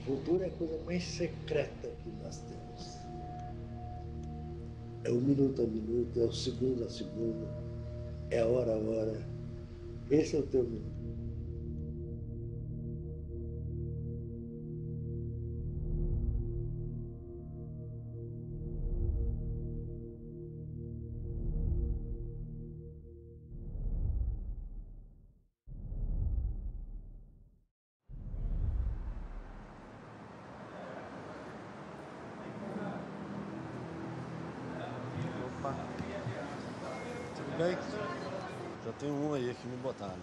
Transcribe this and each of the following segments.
Futuro é a coisa mais secreta que nós temos. É o minuto a minuto, é o segundo a segundo, é a hora. Esse é o teu minuto. Opa, tudo bem? Já tem um aí que me botaram.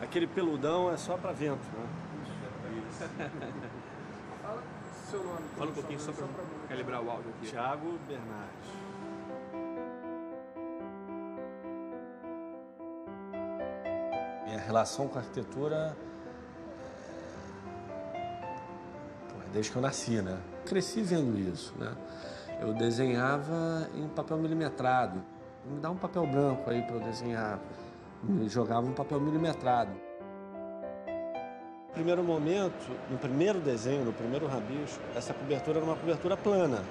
Aquele peludão é só pra vento, né? Fala seu nome. Fala um pouquinho só pra calibrar o áudio aqui. Thiago Bernardes. Minha relação com a arquitetura é desde que eu nasci, né? Cresci vendo isso, né? Eu desenhava em papel milimetrado. Me dá um papel branco aí para eu desenhar. Me jogava um papel milimetrado. No primeiro momento, no primeiro desenho, no primeiro rabisco, essa cobertura era uma cobertura plana.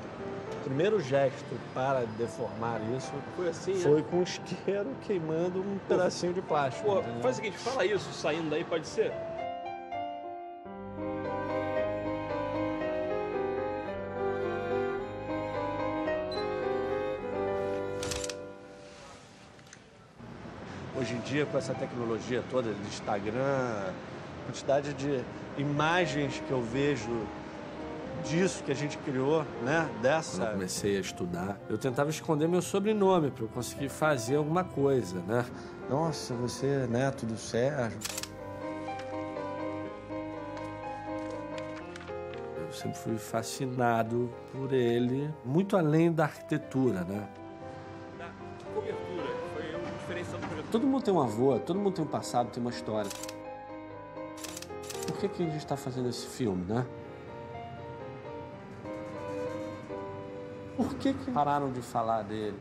O primeiro gesto para deformar isso Foi assim, foi com isqueiro queimando um pedacinho de plástico. Pô, entendeu? faz o seguinte, fala isso saindo daí, pode ser? Hoje em dia, com essa tecnologia toda de Instagram, quantidade de imagens que eu vejo disso que a gente criou, né? Quando eu comecei a estudar, eu tentava esconder meu sobrenome para eu conseguir fazer alguma coisa, né? Nossa, você é neto do Sérgio. Eu sempre fui fascinado por ele, muito além da arquitetura, né? Da cobertura, que foi o diferencial do projeto. Todo mundo tem um avô, todo mundo tem um passado, tem uma história. Por que a gente está fazendo esse filme, né? Por que pararam de falar dele?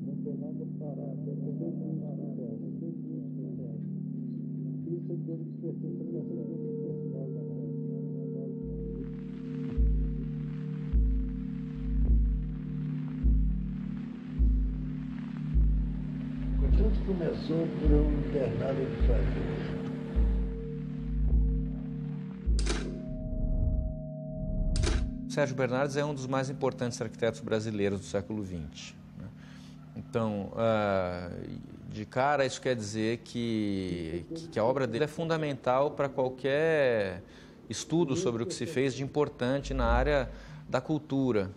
Não tem nada parado, é tudo parado. Tudo começou por eu internar de família. Sérgio Bernardes é um dos mais importantes arquitetos brasileiros do século XX. Então, de cara, isso quer dizer que a obra dele é fundamental para qualquer estudo sobre o que se fez de importante na área da cultura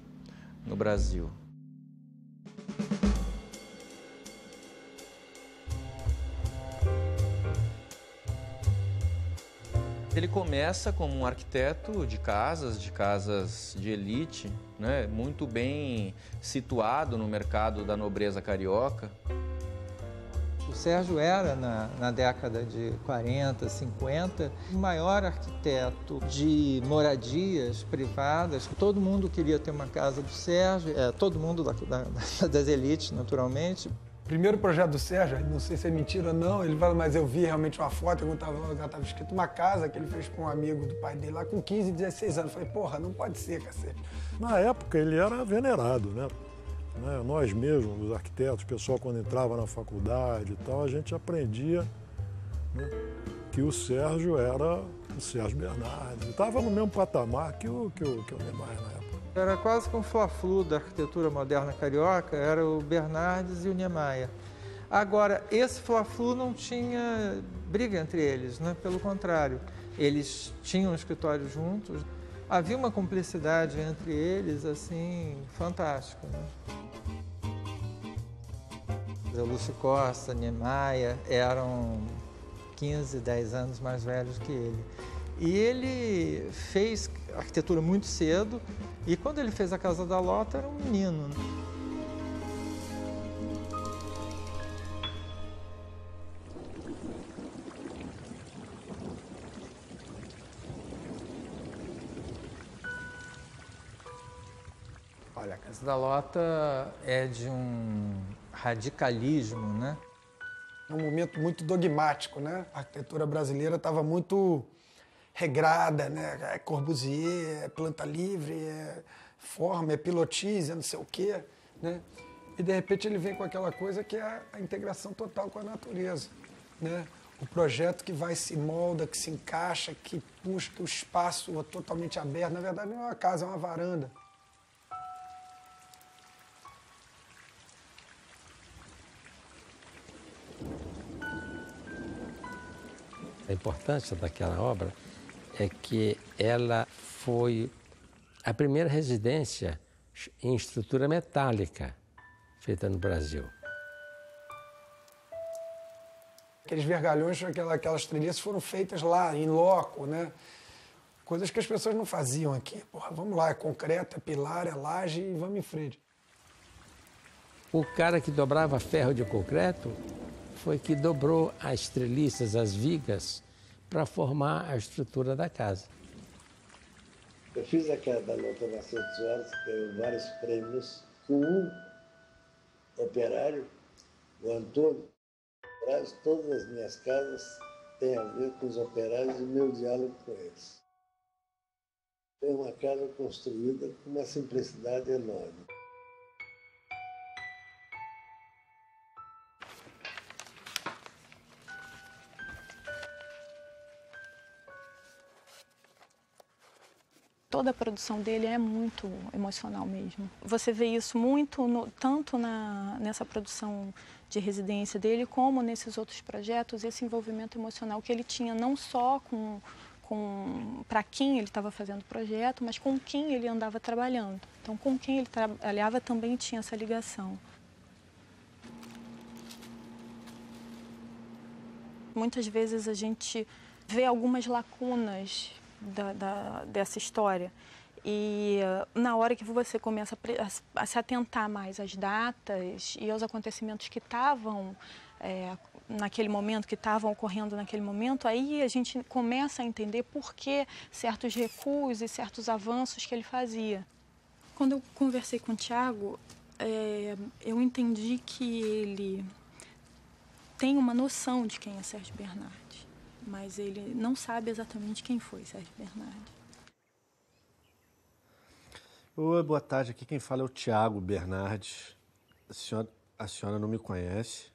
no Brasil. Ele começa como um arquiteto de casas de elite, né, muito bem situado no mercado da nobreza carioca. O Sérgio era, na década de 40, 50, o maior arquiteto de moradias privadas. Todo mundo queria ter uma casa do Sérgio, todo mundo das elites, naturalmente. O primeiro projeto do Sérgio, não sei se é mentira ou não, ele fala, mas eu vi realmente uma foto, eu estava escrito uma casa que ele fez para um amigo do pai dele lá com 15, 16 anos. Eu falei, porra, não pode ser, cacete. Na época ele era venerado, né? Nós mesmos, os arquitetos, o pessoal quando entrava na faculdade e tal, a gente aprendia, né, que o Sérgio era o Sérgio Bernardes. Estava no mesmo patamar que o Niemeyer na época. Era quase que um fla-flu da arquitetura moderna carioca, era o Bernardes e o Niemeyer. Agora, esse fla-flu não tinha briga entre eles, né? Pelo contrário, eles tinham um escritório juntos, havia uma cumplicidade entre eles, assim, fantástica, né? O Lúcio Costa, Niemeyer eram 15, 10 anos mais velhos que ele. E ele fez arquitetura muito cedo, e quando ele fez a Casa da Lota era um menino. Olha, a Casa da Lota é de um radicalismo, né? É um momento muito dogmático, né? A arquitetura brasileira estava muito regrada, né? É Corbusier, é planta livre, é forma, é pilotis, é não sei o quê, né? E de repente ele vem com aquela coisa que é a integração total com a natureza, né? O projeto que vai se molda, que se encaixa, que busca o espaço totalmente aberto. Na verdade não é uma casa, é uma varanda. A importância daquela obra é que ela foi a primeira residência em estrutura metálica feita no Brasil. Aqueles vergalhões, aquelas trilhas foram feitas lá, em loco, né? Coisas que as pessoas não faziam aqui. Porra, vamos lá, é concreto, é pilar, é laje e vamos em frente. O cara que dobrava ferro de concreto foi que dobrou as treliças, as vigas, para formar a estrutura da casa. Eu fiz aquela da Lota Nascente Soares, que ganhou vários prêmios, com um operário, o Antônio. Todas as minhas casas têm a ver com os operários e o meu diálogo com eles. Foi uma casa construída com uma simplicidade enorme. Toda a produção dele é muito emocional mesmo. Você vê isso muito, tanto nessa produção de residência dele, como nesses outros projetos, esse envolvimento emocional que ele tinha não só para quem ele estava fazendo o projeto, mas com quem ele andava trabalhando. Então, com quem ele trabalhava também tinha essa ligação. Muitas vezes a gente vê algumas lacunas dessa história. E na hora que você começa a se atentar mais às datas e aos acontecimentos que estavam naquele momento, que estavam ocorrendo naquele momento, aí a gente começa a entender por que certos recuos e certos avanços que ele fazia. Quando eu conversei com o Thiago, eu entendi que ele tem uma noção de quem é Sérgio Bernardes. mas ele não sabe exatamente quem foi Sérgio Bernardes. Oi, boa tarde. Aqui quem fala é o Tiago Bernardes. A senhora não me conhece,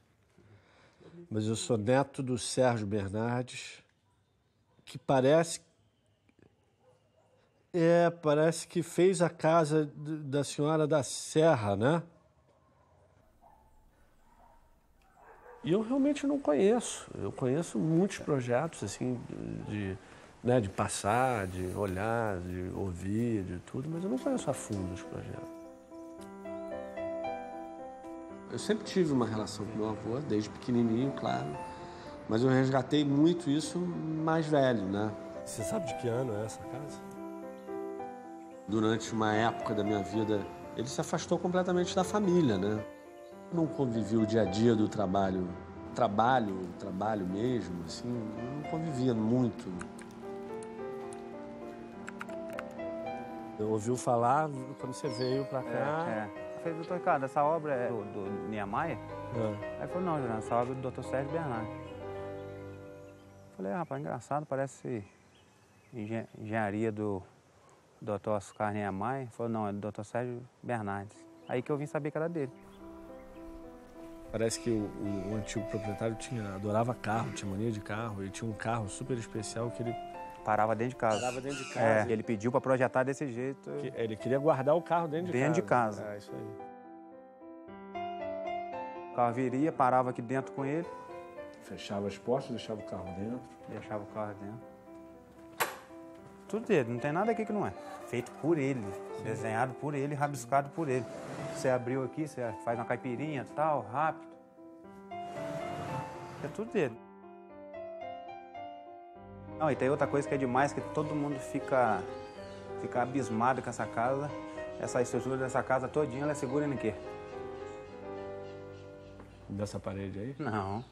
mas eu sou neto do Sérgio Bernardes, que parece que fez a casa da senhora da Serra, né? E eu realmente não conheço. Eu conheço muitos projetos, assim, de passar, de olhar, de ouvir, de tudo, mas eu não conheço a fundo os projetos. Eu sempre tive uma relação com meu avô, desde pequenininho, claro, mas eu resgatei muito isso mais velho, né? Você sabe de que ano é essa casa? Durante uma época da minha vida, ele se afastou completamente da família, né? Não convivi o dia a dia do trabalho mesmo, assim, não convivia muito. Eu ouvi falar quando você veio pra cá. Falei, doutor Ricardo, essa obra é do Niemeyer? Aí ele falou, não, Juliano, essa obra é do doutor Sérgio Bernardes. Falei, rapaz, engraçado, parece engenharia do doutor Oscar Niemeyer. Ele falou, não, é do doutor Sérgio Bernardes. Aí que eu vim saber que era dele. Parece que o antigo proprietário adorava carro, tinha mania de carro, e tinha um carro super especial que ele... Parava dentro de casa. E ele pediu para projetar desse jeito. Ele queria guardar o carro dentro de casa. Dentro de casa. É, isso aí. O carro viria, parava aqui dentro com ele. Fechava as portas, deixava o carro dentro. Deixava o carro dentro. Tudo dele, não tem nada aqui que não é. Feito por ele, desenhado por ele, rabiscado por ele. Você abriu aqui, você faz uma caipirinha, tal, rápido. É tudo dele. Não, e tem outra coisa que é demais, que todo mundo fica abismado com essa casa. Essa estrutura dessa casa todinha, ela é segura em quê? Dessa parede aí? Não.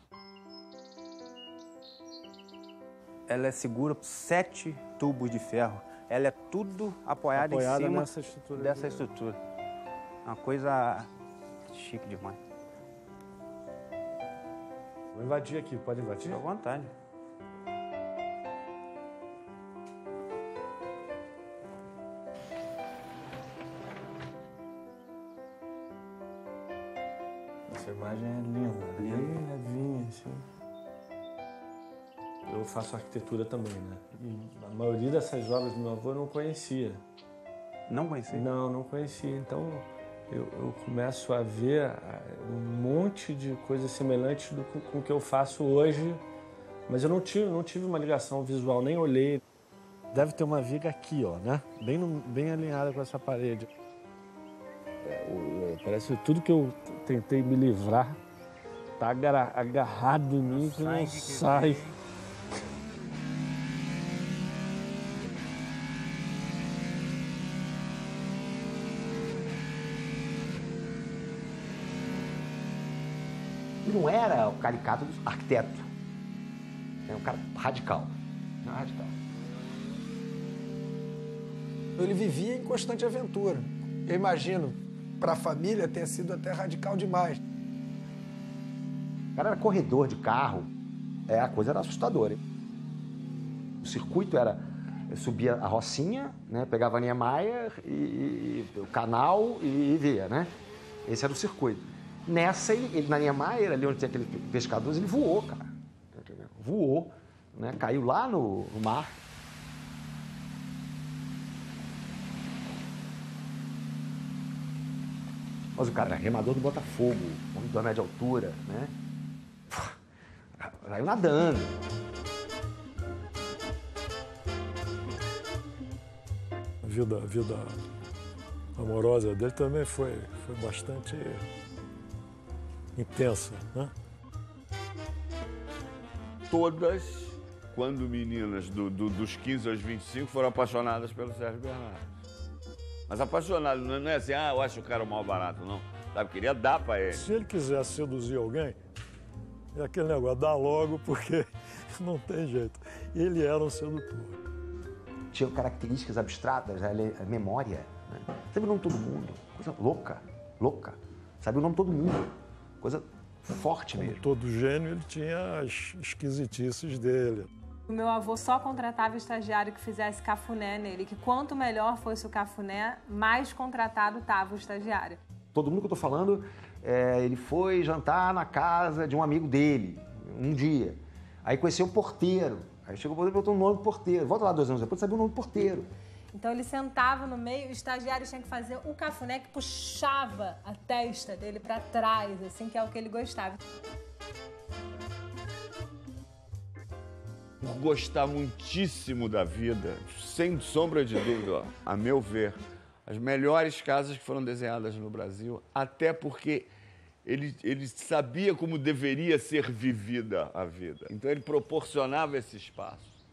Ela é segura por 7 tubos de ferro. Ela é tudo apoiada em cima dessa estrutura. Uma coisa chique demais. Vou invadir aqui, pode invadir? Fica à vontade. Essa imagem é linda, bem levinha, assim. Eu faço arquitetura também, né? E a maioria dessas obras do meu avô eu não conhecia. Não conhecia? Não conhecia. Então eu começo a ver um monte de coisas semelhantes com o que eu faço hoje, mas eu não tive uma ligação visual, nem olhei. Deve ter uma viga aqui, ó, né? Bem alinhada com essa parede. Parece que tudo que eu tentei me livrar tá agarrado em mim que não sai. E não era o caricato do arquiteto. Era um cara radical. Não radical. Ele vivia em constante aventura. Eu imagino, para a família, ter sido até radical demais. O cara era corredor de carro. A coisa era assustadora. O circuito era... Eu subia a Rocinha, né, pegava a Niemeyer e o canal e via, né? Esse era o circuito. Nessa, ele na Niemeyer, ali onde tem aqueles pescadores, ele voou, cara. Voou, né? Caiu lá no mar. Mas o cara era remador do Botafogo, homem de uma média altura, né? Caiu nadando. A vida amorosa dele também foi bastante intensa, né? Todas, quando meninas dos 15 aos 25, foram apaixonadas pelo Sérgio Bernardes. Mas apaixonado não é assim, eu acho o cara um mal barato, não. Sabe, queria dar pra ele. Se ele quisesse seduzir alguém, é aquele negócio, dá logo, porque não tem jeito. Ele era um sedutor. Tinha características abstratas, a memória, né? Sabe o nome de todo mundo? Coisa louca. Sabe o nome de todo mundo? Coisa forte mesmo. Como todo gênio, ele tinha as esquisitices dele. O meu avô só contratava estagiário que fizesse cafuné nele, que quanto melhor fosse o cafuné, mais contratado estava o estagiário. Todo mundo que eu tô falando, ele foi jantar na casa de um amigo dele, um dia. Aí conheceu o porteiro. Aí chegou o porteiro e botou o nome do porteiro. Volta lá 2 anos depois, sabia o nome do porteiro. Então ele sentava no meio, o estagiário tinha que fazer o cafuné que puxava a testa dele para trás, assim, que é o que ele gostava. Gostar muitíssimo da vida, sem sombra de dúvida, ó, a meu ver, as melhores casas que foram desenhadas no Brasil, até porque ele sabia como deveria ser vivida a vida. Então ele proporcionava esse espaço.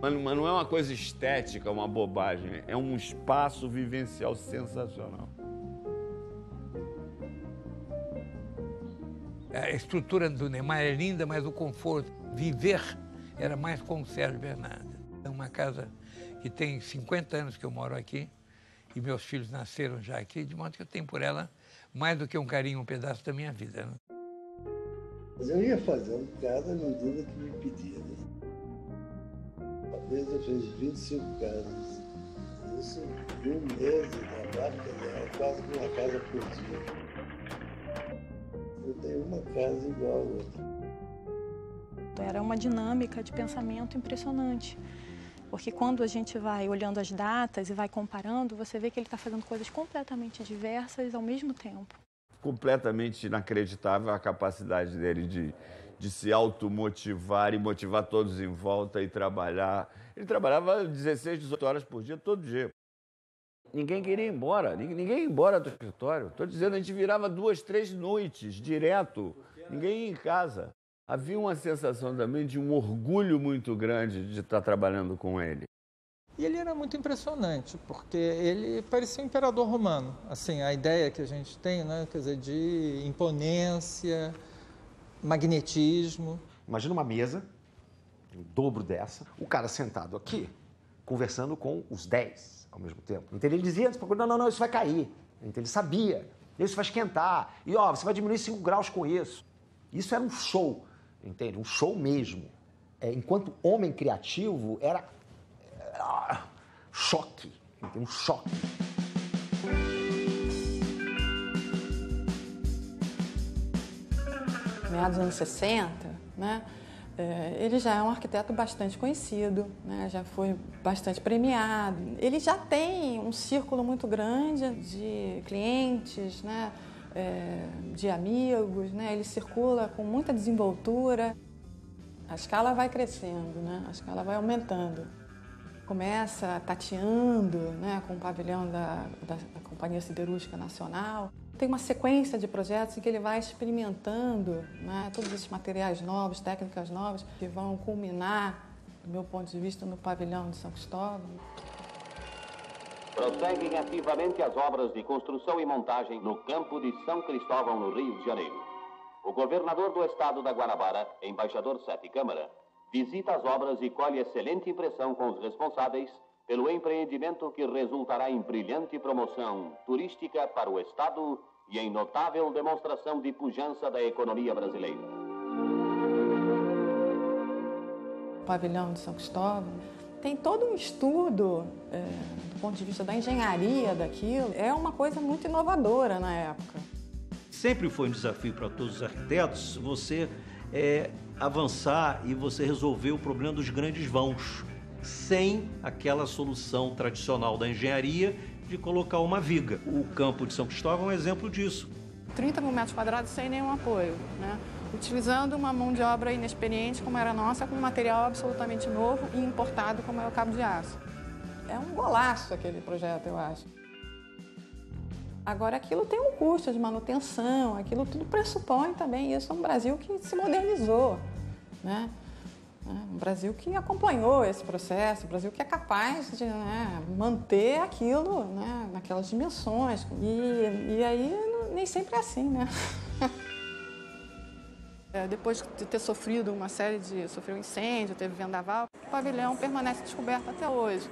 Mas não é uma coisa estética, uma bobagem, é um espaço vivencial sensacional. A estrutura do Niemeyer é linda, mas o conforto, viver, era mais com o Sérgio Bernardes. É uma casa que tem 50 anos que eu moro aqui e meus filhos nasceram já aqui, de modo que eu tenho por ela mais do que um carinho, um pedaço da minha vida. Né? Mas eu ia fazendo casa à medida que me pedia. Né? Uma vez eu fiz 25 casas. Isso em um mês de trabalho, era quase que uma casa por dia. Eu tenho uma casa igual a outra. Era uma dinâmica de pensamento impressionante. Porque quando a gente vai olhando as datas e vai comparando, você vê que ele está fazendo coisas completamente diversas ao mesmo tempo. Completamente inacreditável a capacidade dele de se automotivar e motivar todos em volta e trabalhar. Ele trabalhava 16, 18 horas por dia, todo dia. Ninguém queria ir embora, ninguém ia embora do escritório. Estou dizendo, a gente virava 2, 3 noites direto, ninguém ia em casa. Havia uma sensação também de um orgulho muito grande de estar trabalhando com ele. E ele era muito impressionante, porque ele parecia um imperador romano. Assim, a ideia que a gente tem, né, quer dizer, de imponência, magnetismo. Imagina uma mesa, o dobro dessa, o cara sentado aqui, conversando com os 10 ao mesmo tempo. Então ele dizia antes, não, isso vai cair. Então ele sabia, isso vai esquentar. E ó, você vai diminuir 5 graus com isso. Isso era um show, entende? Um show mesmo. Enquanto homem criativo, era choque, entende? Um choque. Meados dos anos 60, né? Ele já é um arquiteto bastante conhecido, né? Já foi bastante premiado. Ele já tem um círculo muito grande de clientes, né? De amigos, né? Ele circula com muita desenvoltura. A escala vai crescendo, né? A escala vai aumentando. Começa tateando, né? Com o pavilhão da Companhia Siderúrgica Nacional. Tem uma sequência de projetos em que ele vai experimentando, né, todos esses materiais novos, técnicas novas, que vão culminar, do meu ponto de vista, no pavilhão de São Cristóvão. Prosseguem ativamente as obras de construção e montagem no campo de São Cristóvão, no Rio de Janeiro. O governador do estado da Guanabara, embaixador Sete Câmara, visita as obras e colhe excelente impressão com os responsáveis pelo empreendimento que resultará em brilhante promoção turística para o estado e em notável demonstração de pujança da economia brasileira. O pavilhão de São Cristóvão tem todo um estudo do ponto de vista da engenharia daquilo. É uma coisa muito inovadora na época. Sempre foi um desafio para todos os arquitetos você avançar e você resolver o problema dos grandes vãos, sem aquela solução tradicional da engenharia de colocar uma viga. O campo de São Cristóvão é um exemplo disso. 30 mil metros quadrados sem nenhum apoio, né? Utilizando uma mão de obra inexperiente como era a nossa, com um material absolutamente novo e importado como é o cabo de aço. É um golaço aquele projeto, eu acho. Agora, aquilo tem um custo de manutenção, aquilo tudo pressupõe também isso. É um Brasil que se modernizou, né? Um Brasil que acompanhou esse processo, um Brasil que é capaz de, né, manter aquilo, né, naquelas dimensões. E aí nem sempre é assim, né? Depois de ter sofrido sofreu um incêndio, teve vendaval, o pavilhão permanece descoberto até hoje.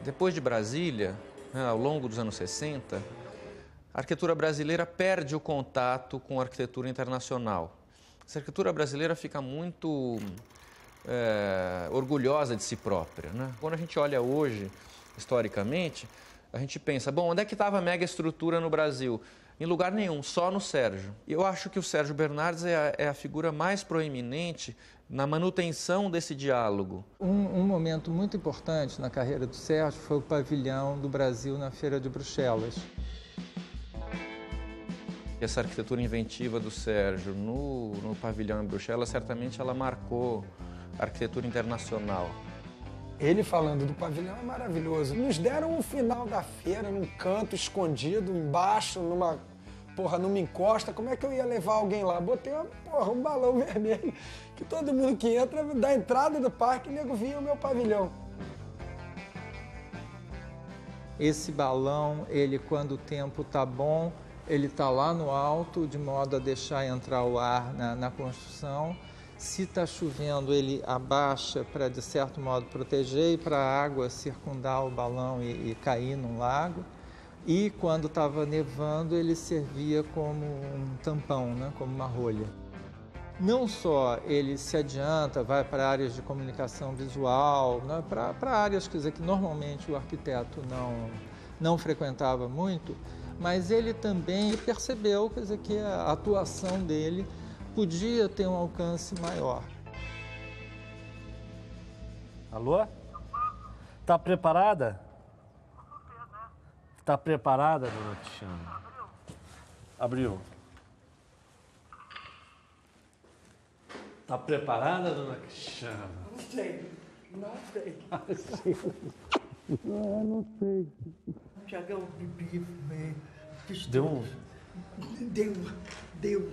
Depois de Brasília, ao longo dos anos 60, a arquitetura brasileira perde o contato com a arquitetura internacional. Essa arquitetura brasileira fica muito orgulhosa de si própria, né? Quando a gente olha hoje, historicamente, a gente pensa, bom, onde é que estava a mega estrutura no Brasil? Em lugar nenhum, só no Sérgio. Eu acho que o Sérgio Bernardes é a figura mais proeminente na manutenção desse diálogo. Um momento muito importante na carreira do Sérgio foi o pavilhão do Brasil na Feira de Bruxelas. Essa arquitetura inventiva do Sérgio no pavilhão em Bruxelas, certamente ela marcou a arquitetura internacional. Ele falando do pavilhão é maravilhoso. Nos deram o final da feira num canto escondido, embaixo, numa encosta. Como é que eu ia levar alguém lá? Botei um balão vermelho, que todo mundo que entra, da entrada do parque, o nego via o meu pavilhão. Esse balão, ele quando o tempo tá bom, ele tá lá no alto, de modo a deixar entrar o ar na construção. Se está chovendo, ele abaixa para, de certo modo, proteger e para a água circundar o balão e cair no lago. E quando estava nevando, ele servia como um tampão, né? Como uma rolha. Não só ele se adianta, vai para áreas de comunicação visual, né? Para áreas, quer dizer, que normalmente o arquiteto não frequentava muito, mas ele também percebeu, quer dizer, que a atuação dele podia ter um alcance maior. Alô? Tá preparada? Tá preparada, dona Cristiana? Abriu. Tá preparada, dona Cristiana? Não sei. Não sei. Não sei. Tiagão, bebi, deu um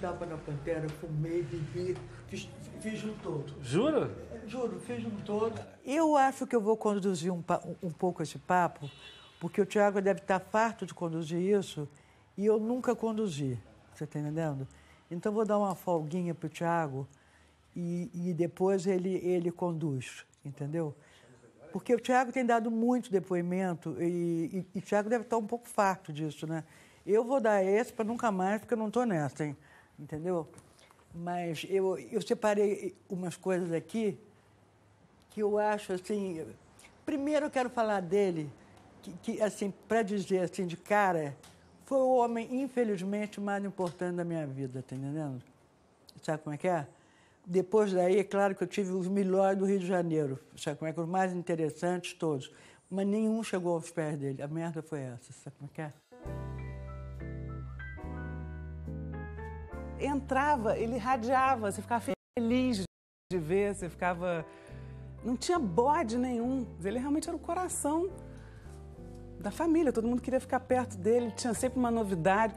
tapa na pantera, fumei, bebi, fiz um todo. Jura? Juro, fiz um todo. Eu acho que eu vou conduzir um pouco esse papo, porque o Tiago deve estar farto de conduzir isso e eu nunca conduzi, você está entendendo? Então vou dar uma folguinha para o Tiago e depois ele conduz, entendeu? Porque o Tiago tem dado muito depoimento e o Tiago deve estar um pouco farto disso, né? Eu vou dar esse para nunca mais, porque eu não estou nessa, hein? Entendeu? Mas eu separei umas coisas aqui que eu acho, assim... Primeiro eu quero falar dele, que assim, para dizer assim, de cara, foi o homem, infelizmente, mais importante da minha vida, tá entendendo? Sabe como é que é? Depois daí, é claro que eu tive os melhores do Rio de Janeiro, sabe como é que? Os mais interessantes todos, mas nenhum chegou aos pés dele. A merda foi essa, sabe como é que é? Entrava, ele radiava, você ficava feliz de ver, você ficava... Não tinha bode nenhum, ele realmente era o coração da família, todo mundo queria ficar perto dele, tinha sempre uma novidade.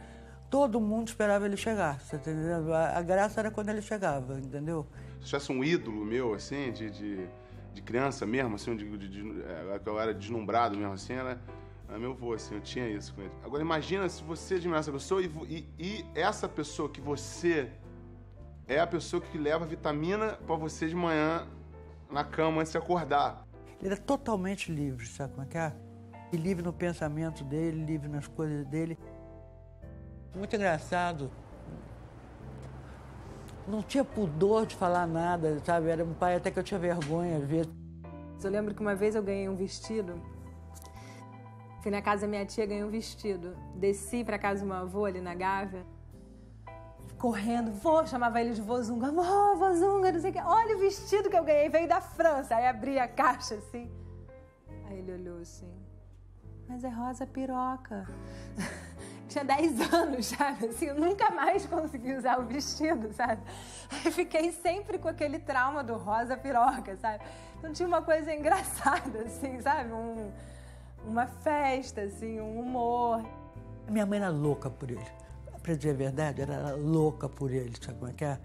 Todo mundo esperava ele chegar, você tá entendendo? A graça era quando ele chegava, entendeu? Se tivesse um ídolo meu, assim, de criança mesmo, assim, que eu era deslumbrado mesmo, assim, era meu avô, assim, eu tinha isso com ele. Agora imagina se você admira essa pessoa e essa pessoa que você é a pessoa que leva vitamina pra você de manhã na cama antes de acordar. Ele era totalmente livre, sabe como é que é? E livre no pensamento dele, livre nas coisas dele. Muito engraçado. Não tinha pudor de falar nada, sabe? Era um pai até que eu tinha vergonha às vezes. Eu lembro que uma vez eu ganhei um vestido. Fui na casa da minha tia, ganhei um vestido. Desci pra casa do meu avô ali na Gávea. Correndo, chamava ele de Vozunga. Vozunga, não sei o que. Olha o vestido que eu ganhei, veio da França. Aí abri a caixa assim. Aí ele olhou assim. Mas é rosa piroca. Tinha 10 anos, sabe? Assim, eu nunca mais consegui usar o vestido, sabe? Aí fiquei sempre com aquele trauma do rosa piroca, sabe? Então tinha uma coisa engraçada, assim, sabe? Uma festa, assim, um humor. Minha mãe era louca por ele. Pra dizer a verdade, ela era louca por ele, sabe como é que é?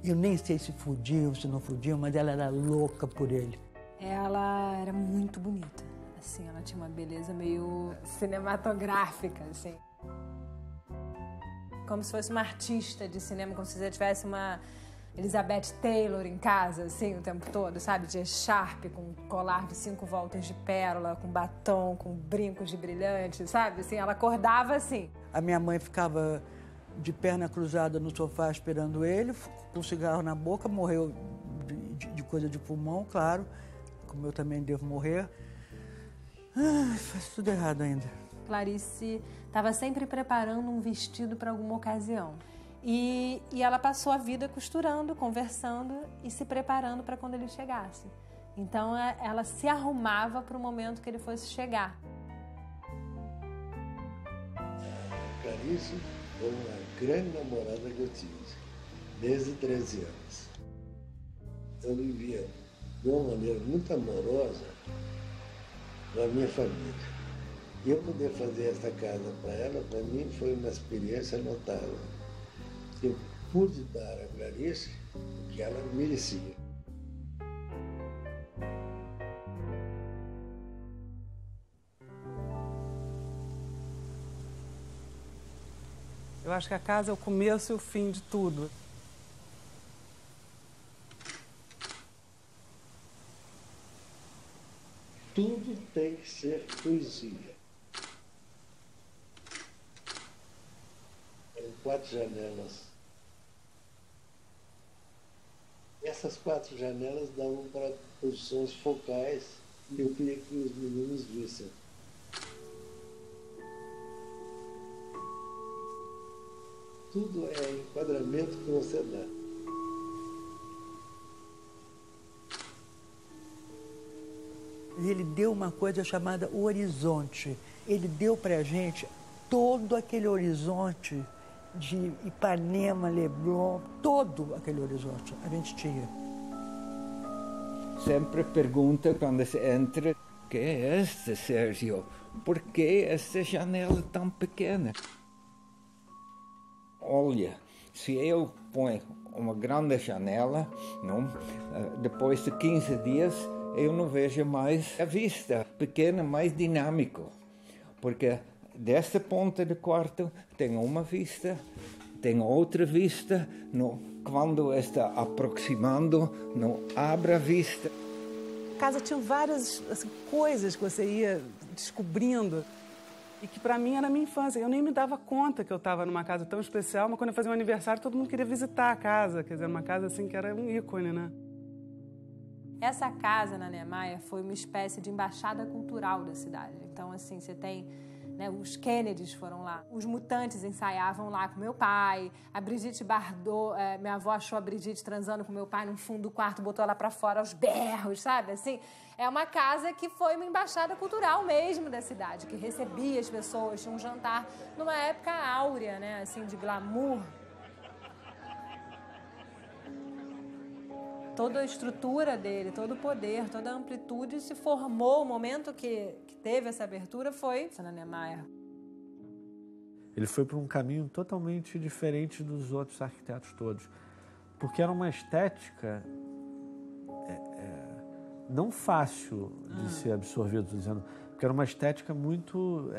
Eu nem sei se fudiam, se não fudiam, mas ela era louca por ele. Ela era muito bonita, assim, ela tinha uma beleza meio cinematográfica, assim. Como se fosse uma artista de cinema, como se você tivesse uma Elizabeth Taylor em casa, assim, o tempo todo, sabe? De echarpe, com colar de 5 voltas de pérola, com batom, com brincos de brilhante, sabe? Assim, ela acordava assim. A minha mãe ficava de perna cruzada no sofá esperando ele, com cigarro na boca, morreu de coisa de pulmão, claro, como eu também devo morrer. Faz tudo errado ainda. Clarice estava sempre preparando um vestido para alguma ocasião. E ela passou a vida costurando, conversando e se preparando para quando ele chegasse. Então ela se arrumava para o momento que ele fosse chegar. Clarice foi uma grande namorada que eu tive, desde 13 anos. Eu vivia de uma maneira muito amorosa com a minha família. E eu poder fazer essa casa para ela, para mim, foi uma experiência notável. Eu pude dar a Clarice o que ela merecia. Eu acho que a casa é o começo e o fim de tudo. Tudo tem que ser poesia. Eram 4 janelas. Essas 4 janelas davam para posições focais que eu queria que os meninos vissem. Tudo é enquadramento que você dá. Ele deu uma coisa chamada horizonte. Ele deu para a gente todo aquele horizonte de Ipanema, Leblon, todo aquele horizonte a gente tinha. Sempre pergunta quando se entra, o que é este, Sérgio? Por que esta janela tão pequena? Olha, se eu ponho uma grande janela, não, depois de 15 dias, eu não vejo mais a vista. Pequena, mais dinâmico. Porque desta ponta do quarto tem uma vista, tem outra vista. Quando está aproximando, não abre a vista. A casa tinha várias coisas que você ia descobrindo e que para mim era a minha infância. Eu nem me dava conta que eu estava numa casa tão especial, mas quando eu fazia um aniversário, todo mundo queria visitar a casa. Quer dizer, uma casa assim que era um ícone, né? Essa casa na Niemeyer foi uma espécie de embaixada cultural da cidade. Então, assim, você tem, né, os Kennedys foram lá, os Mutantes ensaiavam lá com meu pai, a Brigitte Bardot, minha avó achou a Brigitte transando com meu pai no fundo do quarto, botou ela pra fora aos berros, sabe? Assim, é uma casa que foi uma embaixada cultural mesmo da cidade, que recebia as pessoas, tinha um jantar numa época áurea, né, assim, de glamour. Toda a estrutura dele, todo o poder, toda a amplitude se formou. O momento que teve essa abertura foi na Niemeyer. Ele foi por um caminho totalmente diferente dos outros arquitetos todos, porque era uma estética não fácil de ser absorvida, estou dizendo, porque era uma estética muito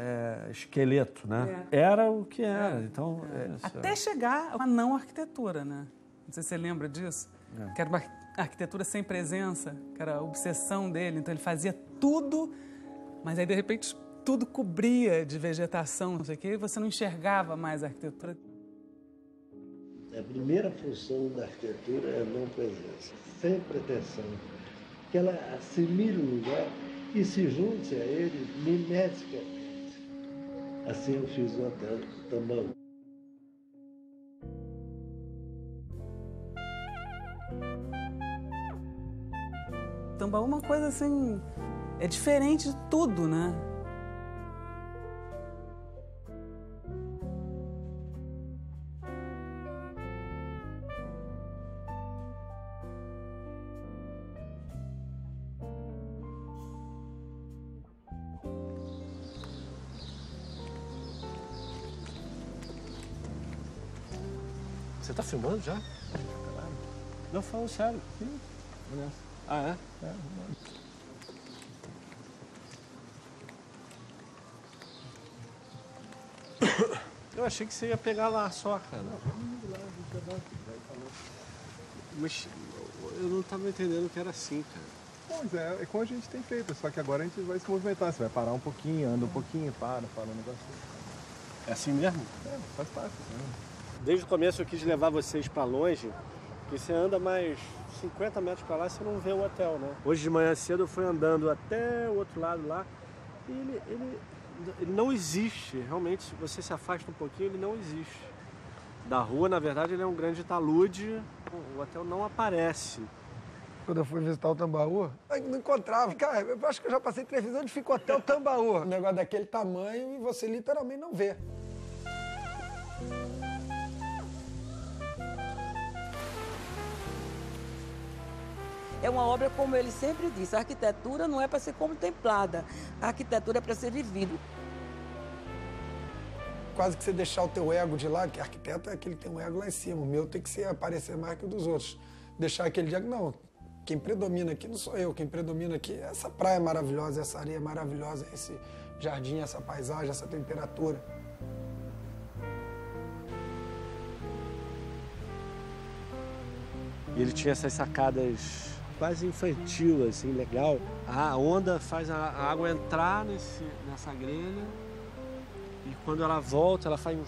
esqueleto, né? Era o que era. Então, até chegar a não arquitetura, né? Não sei se você lembra disso. Que era uma arquitetura sem presença, que era a obsessão dele. Então ele fazia tudo, mas aí de repente tudo cobria de vegetação, não sei o quê, e você não enxergava mais a arquitetura. A primeira função da arquitetura é a não presença, sem pretensão, que ela assimile o lugar e se junte a ele mimeticamente. Assim eu fiz o Hotel Tambaú. Tambaú é uma coisa assim, é diferente de tudo, né? Você tá filmando já? Não, falo sério. Ah, é? Eu achei que você ia pegar lá só, cara. Mas eu não estava entendendo que era assim, cara. Pois é como a gente tem feito, só que agora a gente vai se movimentar. Você vai parar um pouquinho, anda um pouquinho, para um negócio. É assim mesmo? Faz parte. Né? Desde o começo eu quis levar vocês para longe, porque você anda mais 50 metros para lá e você não vê o hotel, né? Hoje de manhã cedo eu fui andando até o outro lado lá e ele não existe. Realmente, se você se afasta um pouquinho, ele não existe. Da rua, na verdade, ele é um grande talude, o hotel não aparece. Quando eu fui visitar o Tambaú, eu não encontrava. Cara, eu acho que eu já passei 3 vezes onde fica o Hotel Tambaú. Um negócio daquele tamanho e você literalmente não vê. É uma obra, como ele sempre disse, a arquitetura não é para ser contemplada, a arquitetura é para ser vivida. Quase que você deixar o teu ego de lado, que arquiteto é aquele que tem um ego lá em cima, o meu tem que aparecer mais que o dos outros. Deixar aquele ego, não, quem predomina aqui não sou eu, quem predomina aqui é essa praia maravilhosa, essa areia maravilhosa, esse jardim, essa paisagem, essa temperatura. E ele tinha essas sacadas quase infantil, assim, legal. A onda faz a água entrar nessa grelha e quando ela volta, ela faz um...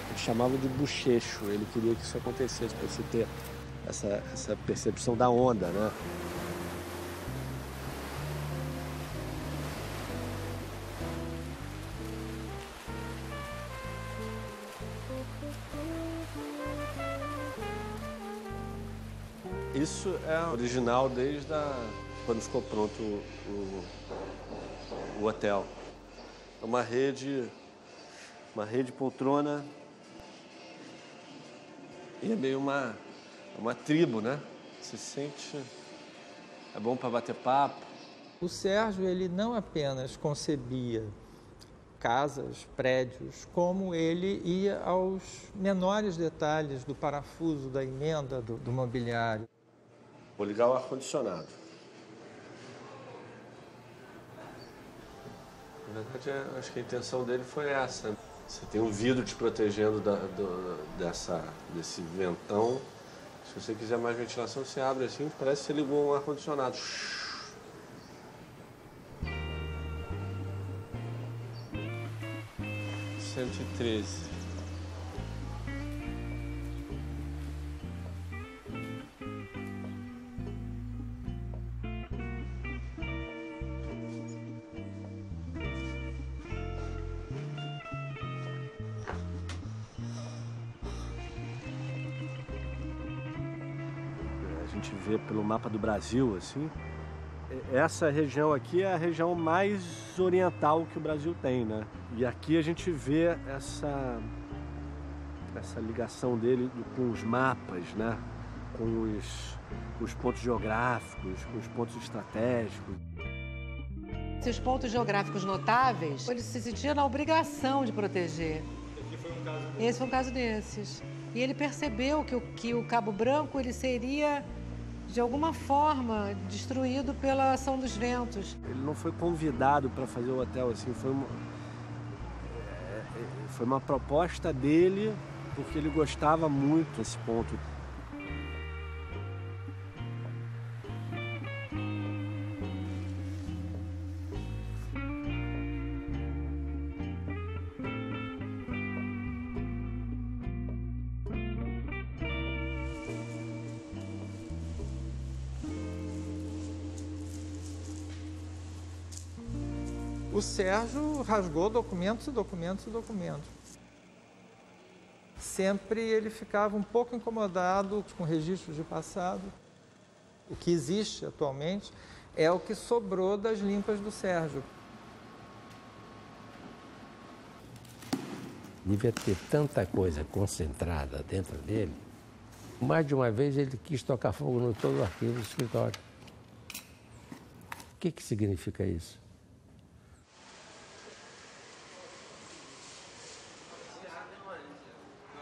Ele chamava de bochecho, ele queria que isso acontecesse para você ter essa percepção da onda, né? Isso é original desde quando ficou pronto o hotel. É uma rede poltrona e é meio uma tribo, né? Se sente... É bom para bater papo. O Sérgio, ele não apenas concebia casas, prédios, como ele ia aos menores detalhes do parafuso, da emenda, do mobiliário. Vou ligar o ar-condicionado. Na verdade, acho que a intenção dele foi essa. Você tem um vidro te protegendo desse ventão. Se você quiser mais ventilação, você abre assim, parece que você ligou um ar-condicionado. 113. A gente vê pelo mapa do Brasil, assim, essa região aqui é a região mais oriental que o Brasil tem, né? E aqui a gente vê essa ligação dele com os mapas, né? Com os pontos geográficos, com os pontos estratégicos. Esses pontos geográficos notáveis, ele se sentia na obrigação de proteger. Esse foi um caso desses. E ele percebeu que o Cabo Branco ele seria, de alguma forma, destruído pela ação dos ventos. Ele não foi convidado para fazer o hotel, assim, foi uma proposta dele, porque ele gostava muito desse ponto. O Sérgio rasgou documentos e documentos e documentos. Sempre ele ficava um pouco incomodado com registros de passado. O que existe atualmente é o que sobrou das limpas do Sérgio. Devia ter tanta coisa concentrada dentro dele. Mais de uma vez ele quis tocar fogo no todo o arquivo do escritório. O que significa isso?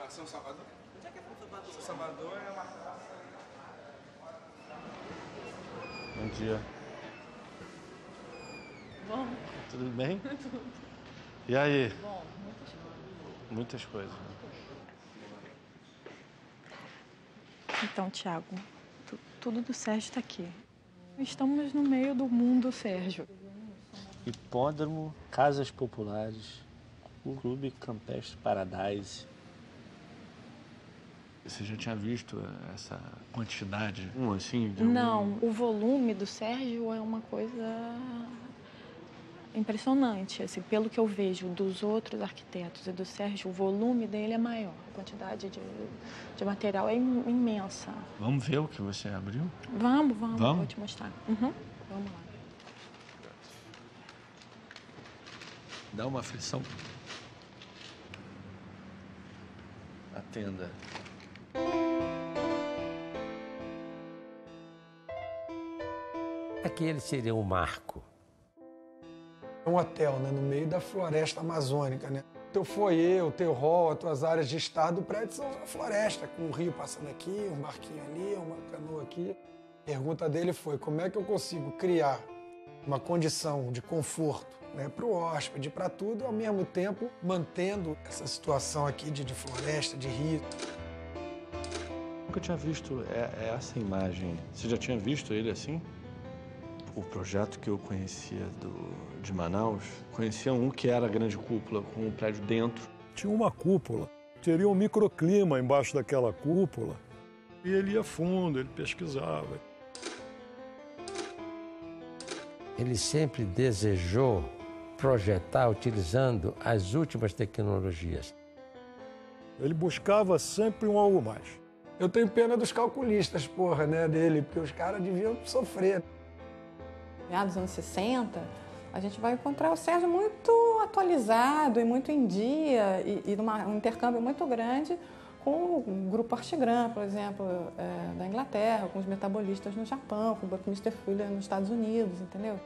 São Salvador? Onde é que é São Salvador é uma... Bom dia. Bom. Tudo bem? Tudo. E aí? Bom, muitas coisas. Então, Tiago, tudo do Sérgio está aqui. Estamos no meio do mundo, Sérgio. Hipódromo, casas populares, Clube Campestre Paradise. Você já tinha visto essa quantidade, assim? Não, o volume do Sérgio é uma coisa impressionante. Assim, pelo que eu vejo dos outros arquitetos e do Sérgio, o volume dele é maior. A quantidade de material é imensa. Vamos ver o que você abriu? Vamos, vou te mostrar. Vamos lá. Dá uma aflição. A tenda. Aquele seria um marco. É um hotel, né, no meio da floresta amazônica, né? O teu foyer, o teu hall, as tuas áreas de estar do prédio são a floresta, com um rio passando aqui, um barquinho ali, uma canoa aqui. A pergunta dele foi: como é que eu consigo criar uma condição de conforto, né, para o hóspede, para tudo, e ao mesmo tempo mantendo essa situação aqui de floresta, de rio. Nunca tinha visto essa imagem. Você já tinha visto ele assim? O projeto que eu conhecia de Manaus, conhecia um que era a grande cúpula, com um prédio dentro. Tinha uma cúpula, teria um microclima embaixo daquela cúpula. E ele ia fundo, ele pesquisava. Ele sempre desejou projetar utilizando as últimas tecnologias. Ele buscava sempre um algo mais. Eu tenho pena dos calculistas, porra, né, dele, porque os caras deviam sofrer. Meados dos anos 60, a gente vai encontrar o Sérgio muito atualizado e muito em dia e num intercâmbio muito grande com o grupo Artigram, por exemplo, da Inglaterra, com os metabolistas no Japão, com o Buckminster Fuller nos Estados Unidos, entendeu?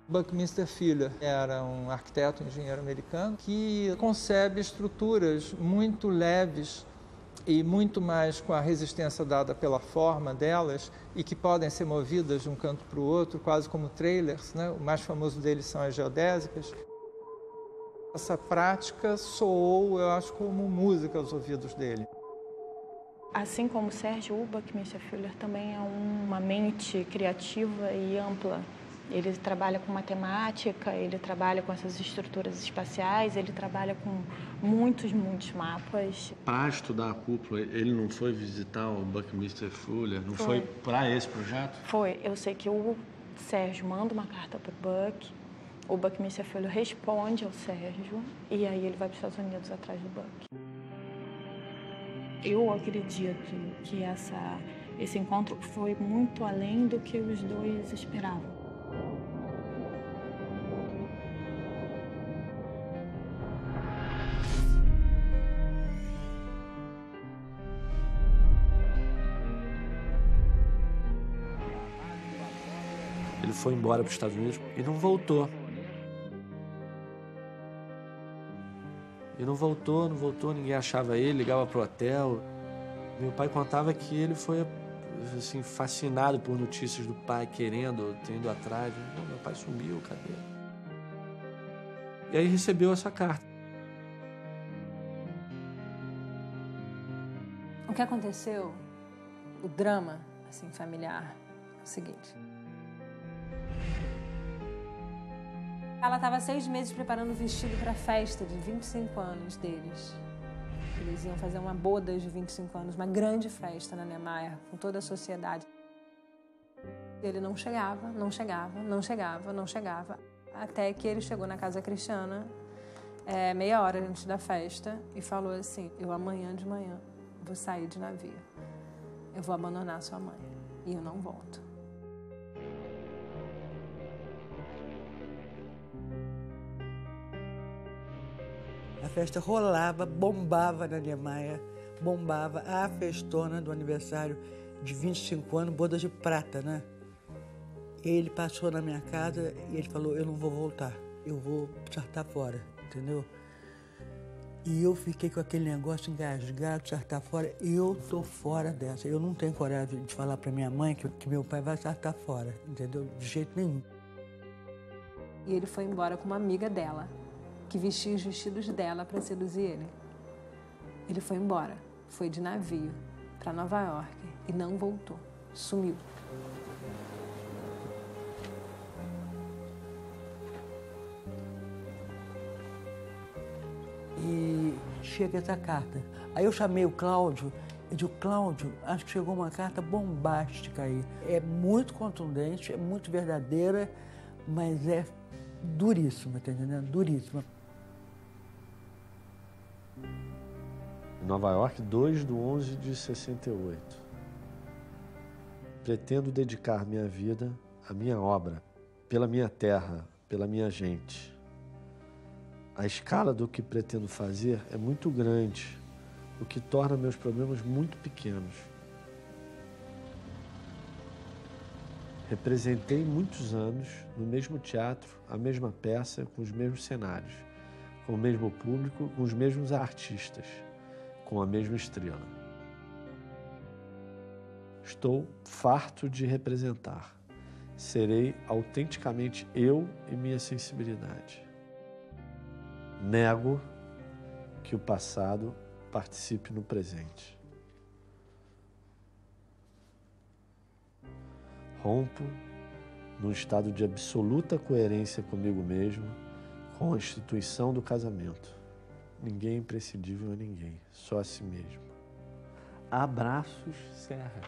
Buckminster Fuller era um arquiteto e engenheiro americano que concebe estruturas muito leves e muito mais com a resistência dada pela forma delas e que podem ser movidas de um canto para o outro, quase como trailers, né? O mais famoso deles são as geodésicas. Essa prática soou, eu acho, como música aos ouvidos dele. Assim como o Sérgio, o Buckminster Fuller também é uma mente criativa e ampla. Ele trabalha com matemática, ele trabalha com essas estruturas espaciais, ele trabalha com muitos mapas. Para estudar a cúpula, ele não foi visitar o Buckminster Fuller? Não foi para esse projeto? Foi. Eu sei que o Sérgio manda uma carta para o Buckminster Fuller responde ao Sérgio e aí ele vai para os Estados Unidos atrás do Buck. Eu acredito que esse encontro foi muito além do que os dois esperavam. Ele foi embora para os Estados Unidos e não voltou. Não voltou, ninguém achava ele, ligava pro hotel. Meu pai contava que ele foi assim, fascinado por notícias do pai, tendo atrás. Não, meu pai sumiu, cadê? E aí recebeu essa carta. O que aconteceu, o drama assim, familiar, é o seguinte. Ela estava 6 meses preparando o vestido para a festa de 25 anos deles. Eles iam fazer uma boda de 25 anos, uma grande festa na Niemeyer, com toda a sociedade. Ele não chegava, até que ele chegou na casa cristiana, meia hora antes da festa, e falou assim: eu amanhã de manhã vou sair de navio, eu vou abandonar sua mãe e eu não volto. A festa rolava, bombava na Niemeyer, bombava a festona do aniversário de 25 anos, boda de prata, né? Ele passou na minha casa e ele falou: eu não vou voltar, eu vou chartar fora, entendeu? E eu fiquei com aquele negócio engasgado, chartar fora. Eu tô fora dessa, eu não tenho coragem de falar pra minha mãe que meu pai vai chartar fora, entendeu? De jeito nenhum. E ele foi embora com uma amiga dela, que vestia os vestidos dela para seduzir ele. Ele foi embora, foi de navio para Nova York e não voltou, sumiu. E chega essa carta. Aí eu chamei o Cláudio, eu digo, Cláudio, acho que chegou uma carta bombástica aí. É muito contundente, é muito verdadeira, mas é duríssima, tá entendendo? Duríssima. Nova York, 2/11/68. Pretendo dedicar minha vida à minha obra, pela minha terra, pela minha gente. A escala do que pretendo fazer é muito grande, o que torna meus problemas muito pequenos. Representei muitos anos no mesmo teatro, a mesma peça, com os mesmos cenários, com o mesmo público, com os mesmos artistas, com a mesma estrela. Estou farto de representar. Serei autenticamente eu e minha sensibilidade. Nego que o passado participe no presente. Rompo num estado de absoluta coerência comigo mesmo, com a instituição do casamento. Ninguém é imprescindível a ninguém, só a si mesmo. Abraços, Serra.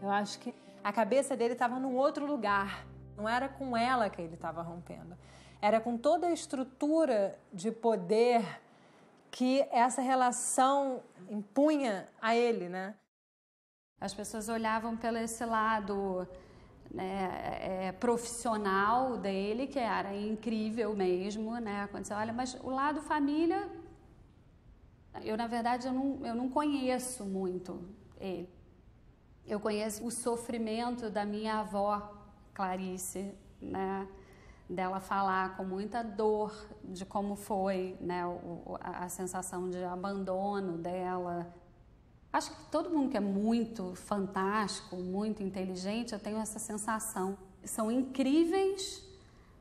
Eu acho que a cabeça dele estava num outro lugar. Não era com ela que ele estava rompendo. Era com toda a estrutura de poder que essa relação impunha a ele, né? As pessoas olhavam pelo esse lado, né, profissional dele, que era incrível mesmo, né? Quando você olha, mas o lado família, eu na verdade eu não conheço muito ele. Eu conheço o sofrimento da minha avó Clarice, né? Dela falar com muita dor de como foi, né? A sensação de abandono dela. Acho que todo mundo que é muito fantástico, muito inteligente, eu tenho essa sensação. São incríveis,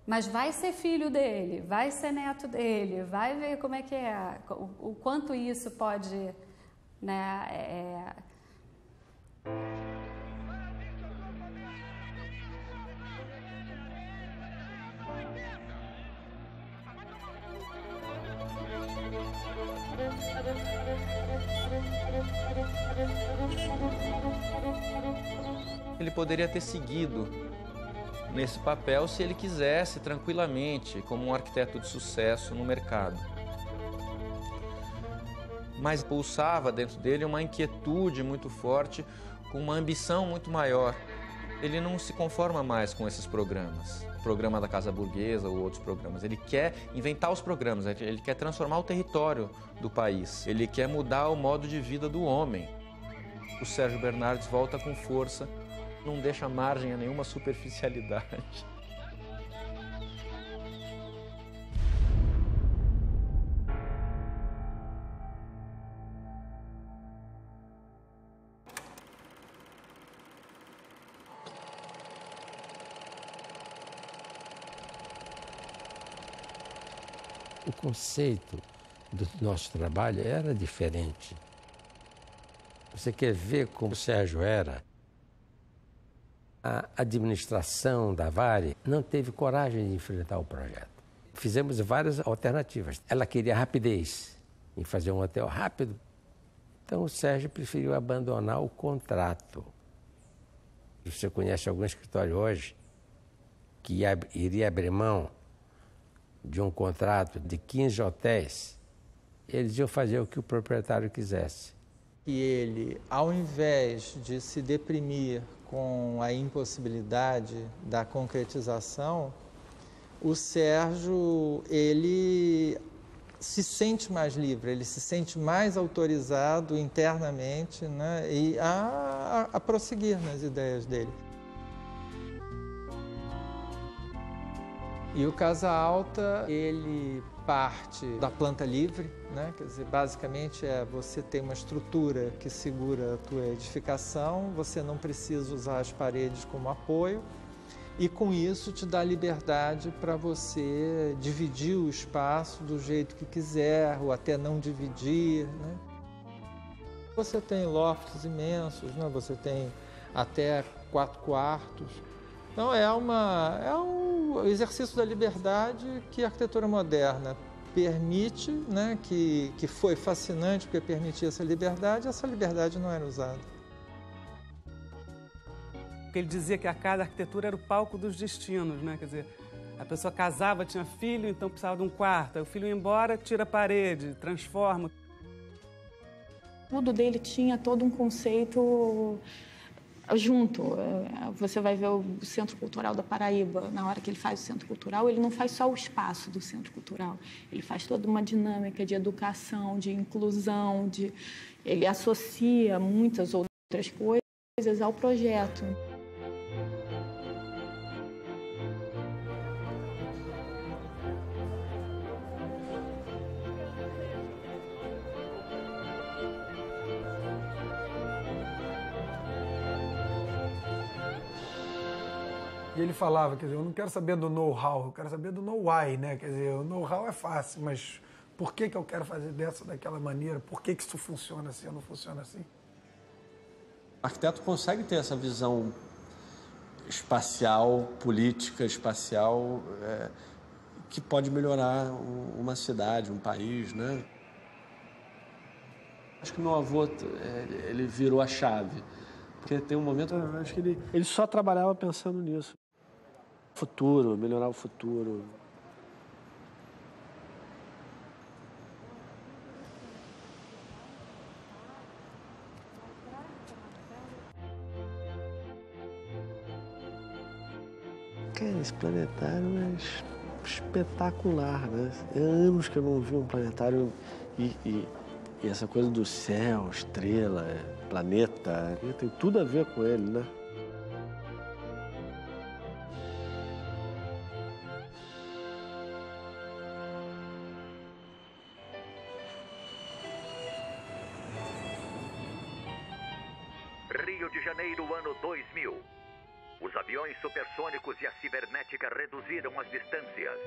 mas vai ser filho dele, vai ser neto dele, vai ver como é que é, o quanto isso pode, né? Ele poderia ter seguido nesse papel se ele quisesse, tranquilamente, como um arquiteto de sucesso no mercado. Mas pulsava dentro dele uma inquietude muito forte, com uma ambição muito maior. Ele não se conforma mais com esses programas, o programa da Casa Burguesa ou outros programas. Ele quer inventar os programas, ele quer transformar o território do país, ele quer mudar o modo de vida do homem. O Sérgio Bernardes volta com força, não deixa margem a nenhuma superficialidade. O conceito do nosso trabalho era diferente. Você quer ver como o Sérgio era? A administração da Varig não teve coragem de enfrentar o projeto. Fizemos várias alternativas. Ela queria rapidez, em fazer um hotel rápido. Então o Sérgio preferiu abandonar o contrato. Você conhece algum escritório hoje que iria abrir mão de um contrato de 15 hotéis? Eles iam fazer o que o proprietário quisesse. E ele, ao invés de se deprimir com a impossibilidade da concretização, o Sérgio, ele se sente mais livre, ele se sente mais autorizado internamente, né, e a prosseguir nas ideias dele. E o Casa Alta, ele parte da planta livre, né? Quer dizer, basicamente você tem uma estrutura que segura a tua edificação, você não precisa usar as paredes como apoio, e com isso te dá liberdade para você dividir o espaço do jeito que quiser ou até não dividir, né? Você tem lofts imensos, né? Você tem até 4 quartos. Então é um exercício da liberdade que a arquitetura moderna permite, né? Que foi fascinante porque permitia essa liberdade não era usada. Ele dizia que a casa, a arquitetura era o palco dos destinos, né? Quer dizer, a pessoa casava, tinha filho, então precisava de um quarto. Aí o filho ia embora, tira a parede, transforma. Tudo dele tinha todo um conceito junto. Você vai ver o Centro Cultural da Paraíba, na hora que ele faz o Centro Cultural, ele não faz só o espaço do Centro Cultural, ele faz toda uma dinâmica de educação, de inclusão, ele associa muitas outras coisas ao projeto. E ele falava, quer dizer, eu não quero saber do know-how, eu quero saber do know-why, né? Quer dizer, o know-how é fácil, mas por que eu quero fazer daquela maneira? Por que isso funciona assim ou não funciona assim? O arquiteto consegue ter essa visão espacial, política, espacial, que pode melhorar uma cidade, um país, né? Acho que meu avô, ele virou a chave. Porque tem um momento, acho que ele só trabalhava pensando nisso. Futuro, melhorar o futuro. Cara, esse planetário é espetacular, né? Há anos que eu não vi um planetário e essa coisa do céu, estrela, planeta, tem tudo a ver com ele, né? Rio de Janeiro, ano 2000. Os aviões supersônicos e a cibernética reduziram as distâncias.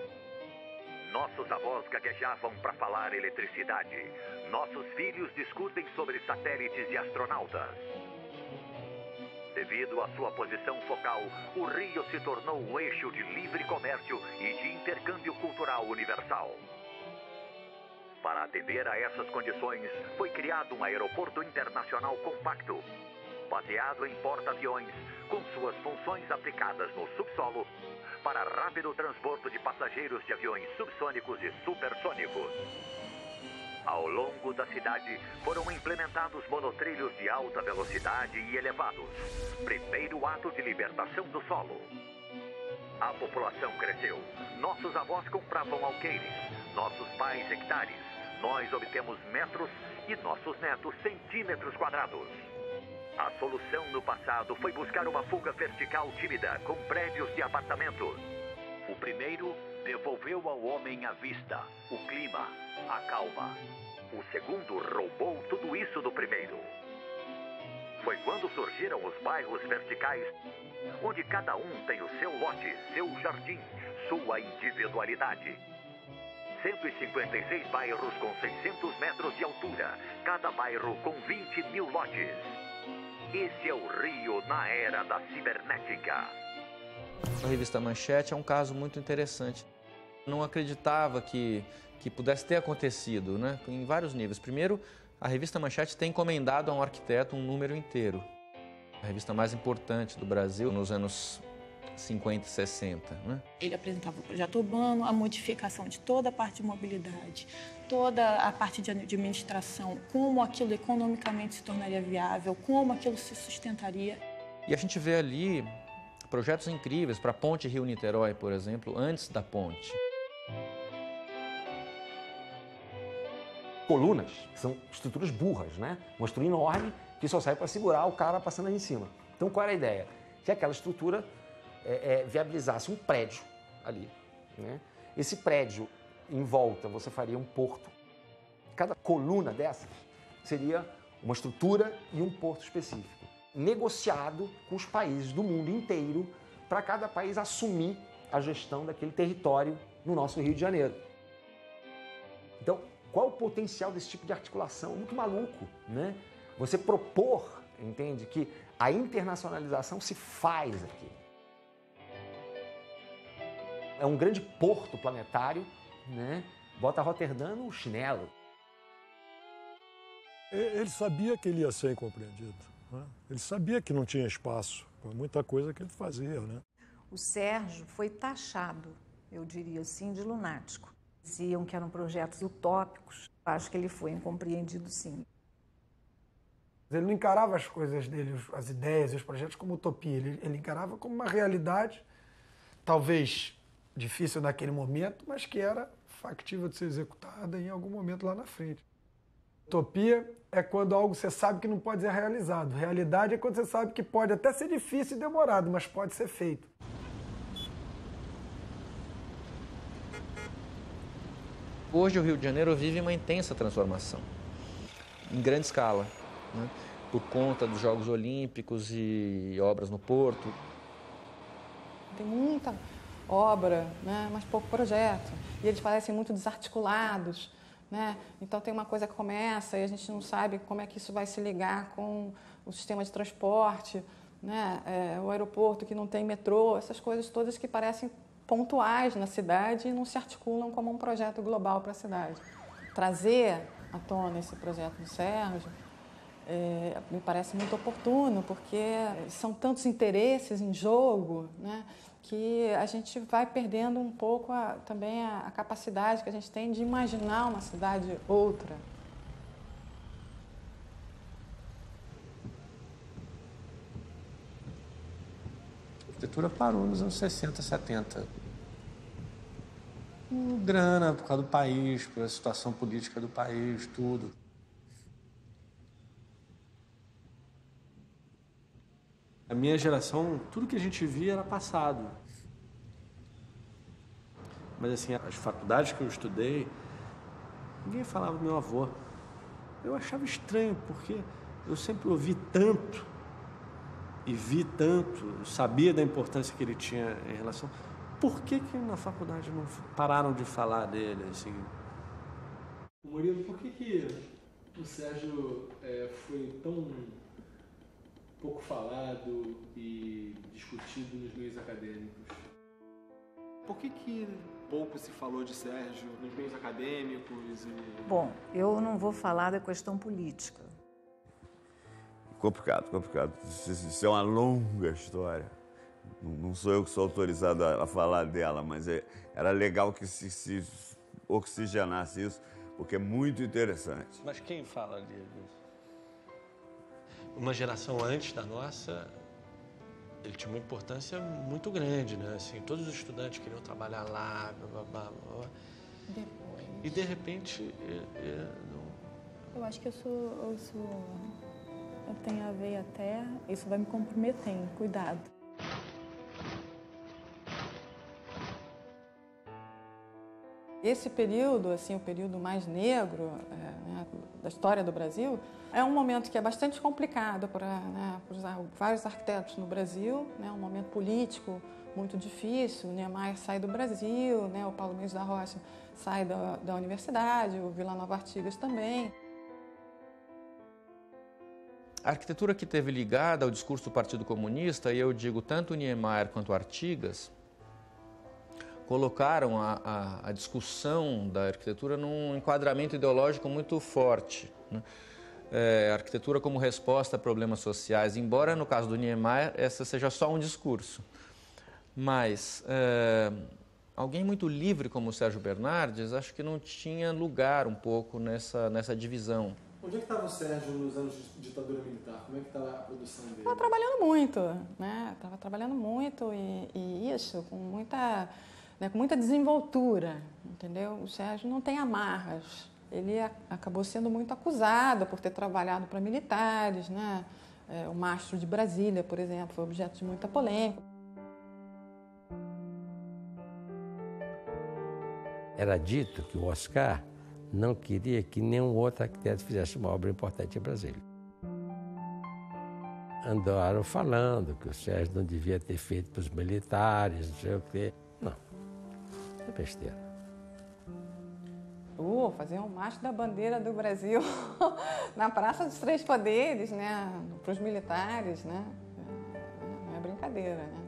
Nossos avós gaguejavam para falar eletricidade. Nossos filhos discutem sobre satélites e astronautas. Devido à sua posição focal, o Rio se tornou um eixo de livre comércio e de intercâmbio cultural universal. Para atender a essas condições, foi criado um aeroporto internacional compacto, baseado em porta-aviões, com suas funções aplicadas no subsolo, para rápido transbordo de passageiros de aviões subsônicos e supersônicos. Ao longo da cidade, foram implementados monotrilhos de alta velocidade e elevados. Primeiro ato de libertação do solo. A população cresceu. Nossos avós compravam alqueires, nossos pais hectares. Nós obtemos metros e nossos netos centímetros quadrados. A solução no passado foi buscar uma fuga vertical tímida com prédios de apartamentos. O primeiro devolveu ao homem a vista, o clima, a calma. O segundo roubou tudo isso do primeiro. Foi quando surgiram os bairros verticais, onde cada um tem o seu lote, seu jardim, sua individualidade. 156 bairros com 600 metros de altura, cada bairro com 20 mil lotes. Esse é o Rio na era da cibernética. A revista Manchete é um caso muito interessante. Não acreditava que pudesse ter acontecido, né? Em vários níveis. Primeiro, a revista Manchete tem encomendado a um arquiteto um número inteiro. A revista mais importante do Brasil nos anos 50 e 60. Né? Ele apresentava o projeto urbano, a modificação de toda a parte de mobilidade, toda a parte de administração, como aquilo economicamente se tornaria viável, como aquilo se sustentaria. E a gente vê ali projetos incríveis para a Ponte Rio-Niterói, por exemplo, antes da ponte. Colunas são estruturas burras, né? Uma estrutura enorme que só serve para segurar o cara passando ali em cima. Então, qual era a ideia? Que aquela estrutura viabilizasse um prédio ali, né? Esse prédio, em volta, você faria um porto. Cada coluna dessas seria uma estrutura e um porto específico, negociado com os países do mundo inteiro para cada país assumir a gestão daquele território no nosso Rio de Janeiro. Então, qual o potencial desse tipo de articulação? Muito maluco, né? Você propor, entende, que a internacionalização se faz aqui. É um grande porto planetário, né? Bota Roterdã no chinelo. Ele sabia que ele ia ser incompreendido, né? Ele sabia que não tinha espaço para muita coisa que ele fazia, né? O Sérgio foi taxado, eu diria assim, de lunático. Diziam que eram projetos utópicos. Acho que ele foi incompreendido, sim. Ele não encarava as coisas dele, as ideias e os projetos como utopia. Ele encarava como uma realidade, talvez difícil naquele momento, mas que era factível de ser executada em algum momento lá na frente. Utopia é quando algo você sabe que não pode ser realizado. Realidade é quando você sabe que pode até ser difícil e demorado, mas pode ser feito. Hoje o Rio de Janeiro vive uma intensa transformação, em grande escala, né? Por conta dos Jogos Olímpicos e obras no Porto. Tem muita obra, né? Mas pouco projeto. E eles parecem muito desarticulados, né? Então tem uma coisa que começa e a gente não sabe como é que isso vai se ligar com o sistema de transporte, né? O aeroporto que não tem metrô, essas coisas todas que parecem pontuais na cidade e não se articulam como um projeto global para a cidade. Trazer à tona esse projeto do Sérgio me parece muito oportuno, porque são tantos interesses em jogo, né, que a gente vai perdendo um pouco também a capacidade que a gente tem de imaginar uma cidade outra. A arquitetura parou nos anos 60, 70. Grana, por causa do país, pela situação política do país, tudo. A minha geração, tudo que a gente via era passado. Mas assim, as faculdades que eu estudei, ninguém falava do meu avô. Eu achava estranho, porque eu sempre ouvi tanto e vi tanto, sabia da importância que ele tinha em relação... Por que na faculdade não pararam de falar dele, assim? Murilo, por que o Sérgio foi tão pouco falado e discutido nos meios acadêmicos? Por que pouco se falou de Sérgio nos meios acadêmicos? Bom, eu não vou falar da questão política. Complicado. Isso é uma longa história. Não sou eu que sou autorizado a falar dela, mas era legal que se oxigenasse isso, porque é muito interessante. Mas quem fala disso? Uma geração antes da nossa, ele tinha uma importância muito grande, né? Assim, todos os estudantes queriam trabalhar lá, blá, blá, blá. Depois. E de repente, Eu acho que eu tenho a ver até, isso vai me comprometer, cuidado. Esse período, assim, o período mais negro né, da história do Brasil, é um momento que é bastante complicado para vários arquitetos no Brasil, né, um momento político muito difícil. O Niemeyer sai do Brasil, né, o Paulo Mendes da Rocha sai da universidade, o Vila Nova Artigas também. A arquitetura que esteve ligada ao discurso do Partido Comunista, e eu digo tanto o Niemeyer quanto o Artigas, colocaram a discussão da arquitetura num enquadramento ideológico muito forte, né? A arquitetura como resposta a problemas sociais, embora no caso do Niemeyer essa seja só um discurso. Mas alguém muito livre como o Sérgio Bernardes, acho que não tinha lugar um pouco nessa divisão. Onde é que estava o Sérgio nos anos de ditadura militar? Como é que estava a produção dele? Estava trabalhando muito, né? Estava trabalhando muito e isso com muita desenvoltura, entendeu? O Sérgio não tem amarras. Ele acabou sendo muito acusado por ter trabalhado para militares, né? O Mastro de Brasília, por exemplo, foi objeto de muita polêmica. Era dito que o Oscar não queria que nenhum outro arquiteto fizesse uma obra importante em Brasília. Andaram falando que o Sérgio não devia ter feito para os militares, não sei o quê. Não, é besteira. Fazer um marcho da bandeira do Brasil na Praça dos Três Poderes, né? Para os militares, né? Não é brincadeira, né?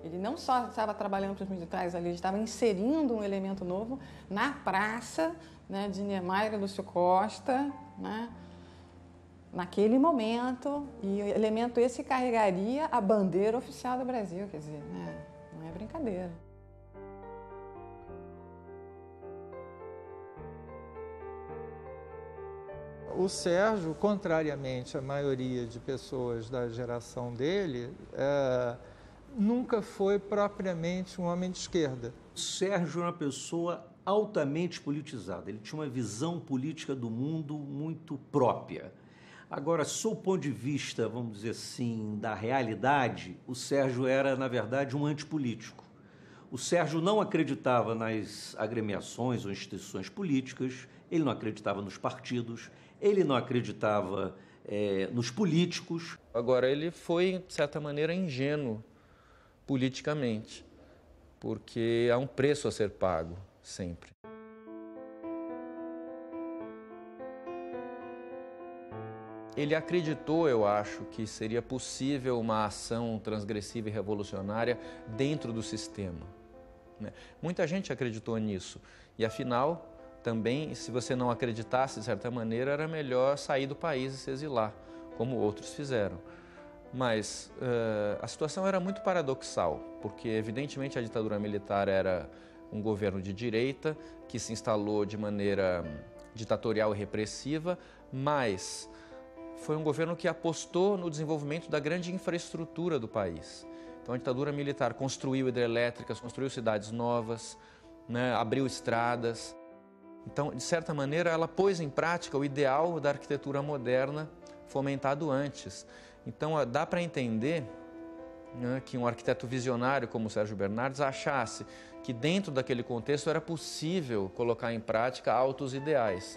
Ele não só estava trabalhando para os militares ali, ele estava inserindo um elemento novo na praça, né, de Niemeyer e Lúcio Costa, né, naquele momento, e o elemento esse carregaria a bandeira oficial do Brasil, quer dizer, né, não é brincadeira. O Sérgio, contrariamente à maioria de pessoas da geração dele, nunca foi propriamente um homem de esquerda. O Sérgio era uma pessoa altamente politizada. Ele tinha uma visão política do mundo muito própria. Agora, sob o ponto de vista, vamos dizer assim, da realidade, o Sérgio era, na verdade, um antipolítico. O Sérgio não acreditava nas agremiações ou instituições políticas, ele não acreditava nos partidos, ele não acreditava nos políticos. Agora, ele foi, de certa maneira, ingênuo politicamente, porque há um preço a ser pago, sempre. Ele acreditou, eu acho, que seria possível uma ação transgressiva e revolucionária dentro do sistema, né? Muita gente acreditou nisso, e afinal, também, se você não acreditasse, de certa maneira, era melhor sair do país e se exilar, como outros fizeram. Mas a situação era muito paradoxal, porque evidentemente a ditadura militar era um governo de direita que se instalou de maneira ditatorial e repressiva, mas foi um governo que apostou no desenvolvimento da grande infraestrutura do país. Então a ditadura militar construiu hidrelétricas, construiu cidades novas, né, abriu estradas. Então, de certa maneira, ela pôs em prática o ideal da arquitetura moderna fomentado antes. Então, dá para entender, né, que um arquiteto visionário como o Sérgio Bernardes achasse que dentro daquele contexto era possível colocar em prática altos ideais.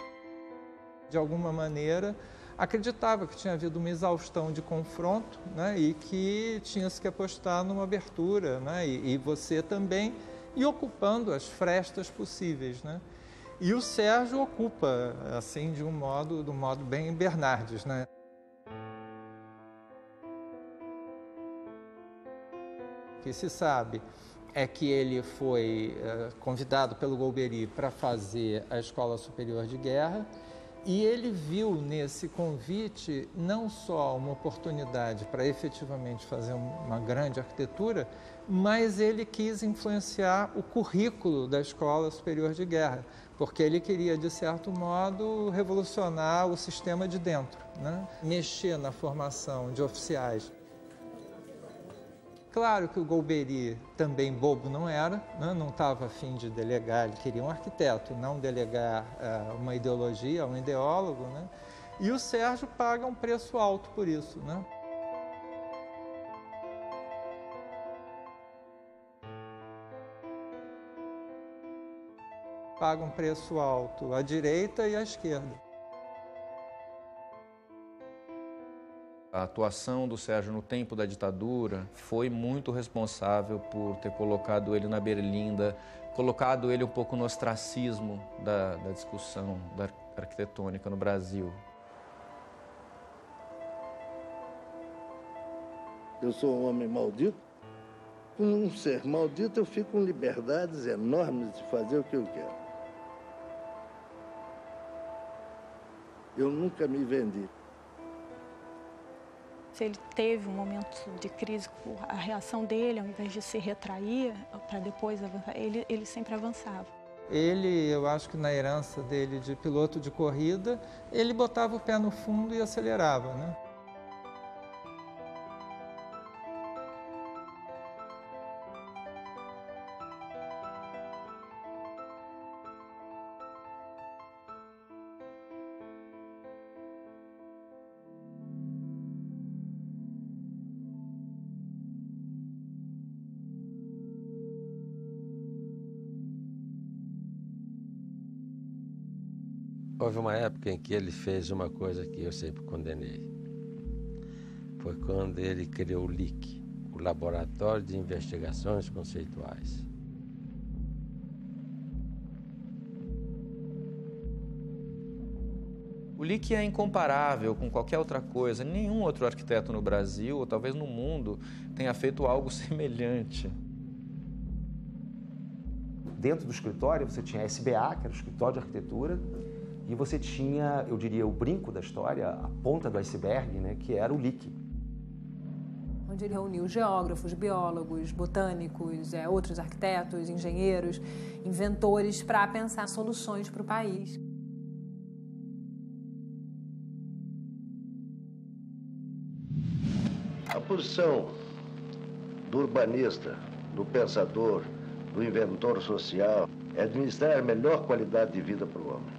De alguma maneira, acreditava que tinha havido uma exaustão de confronto, né, e que tinha-se que apostar numa abertura, né, e você também, e ocupando as frestas possíveis, né? E o Sérgio ocupa, assim, do modo bem Bernardes, né? O que se sabe é que ele foi convidado pelo Golbery para fazer a Escola Superior de Guerra, e ele viu nesse convite não só uma oportunidade para efetivamente fazer uma grande arquitetura, mas ele quis influenciar o currículo da Escola Superior de Guerra, porque ele queria, de certo modo, revolucionar o sistema de dentro, né? Mexer na formação de oficiais. Claro que o Golbery também bobo não era, né? Não estava a fim de delegar, ele queria um arquiteto, não delegar uma ideologia, um ideólogo, né? E o Sérgio paga um preço alto por isso, né? Paga um preço alto à direita e à esquerda. A atuação do Sérgio no tempo da ditadura foi muito responsável por ter colocado ele na berlinda, colocado ele um pouco no ostracismo da discussão da arquitetônica no Brasil. Eu sou um homem maldito. Como um ser maldito, eu fico com liberdades enormes de fazer o que eu quero. Eu nunca me vendi. Se ele teve um momento de crise, a reação dele, ao invés de se retrair para depois avançar, ele sempre avançava. Ele, eu acho que na herança dele de piloto de corrida, ele botava o pé no fundo e acelerava, né? Houve uma época em que ele fez uma coisa que eu sempre condenei. foi quando ele criou o LIC, o Laboratório de Investigações Conceituais. O LIC é incomparável com qualquer outra coisa. Nenhum outro arquiteto no Brasil, ou talvez no mundo, tenha feito algo semelhante. Dentro do escritório, você tinha a SBA, que era o escritório de arquitetura, e você tinha, eu diria, o brinco da história, a ponta do iceberg, né, que era o LIC. Onde ele reuniu geógrafos, biólogos, botânicos, outros arquitetos, engenheiros, inventores, para pensar soluções para o país. A posição do urbanista, do pensador, do inventor social é administrar a melhor qualidade de vida para o homem.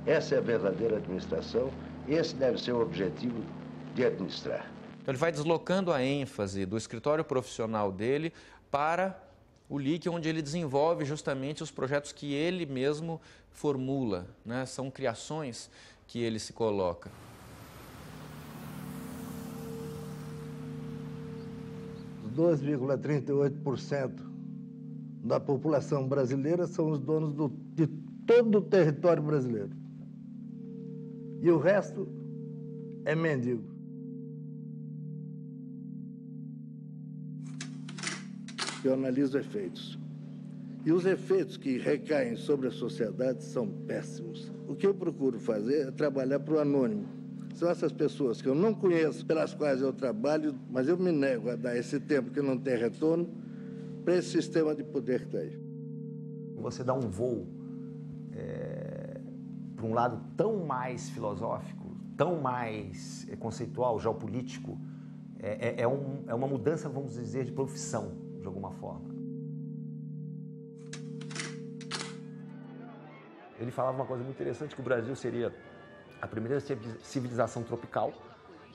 Essa é a verdadeira administração, esse deve ser o objetivo de administrar. Então ele vai deslocando a ênfase do escritório profissional dele para o LIC, onde ele desenvolve justamente os projetos que ele mesmo formula, né? São criações que ele se coloca. Os 2,38% da população brasileira são os donos de todo o território brasileiro. E o resto é mendigo. Eu analiso efeitos. E os efeitos que recaem sobre a sociedade são péssimos. O que eu procuro fazer é trabalhar para o anônimo. São essas pessoas que eu não conheço, pelas quais eu trabalho, mas eu me nego a dar esse tempo que não tem retorno para esse sistema de poder que está aí. Você dá um voo para um lado tão mais filosófico, tão mais conceitual, geopolítico, é uma mudança, vamos dizer, de profissão, de alguma forma. Ele falava uma coisa muito interessante, que o Brasil seria a primeira civilização tropical,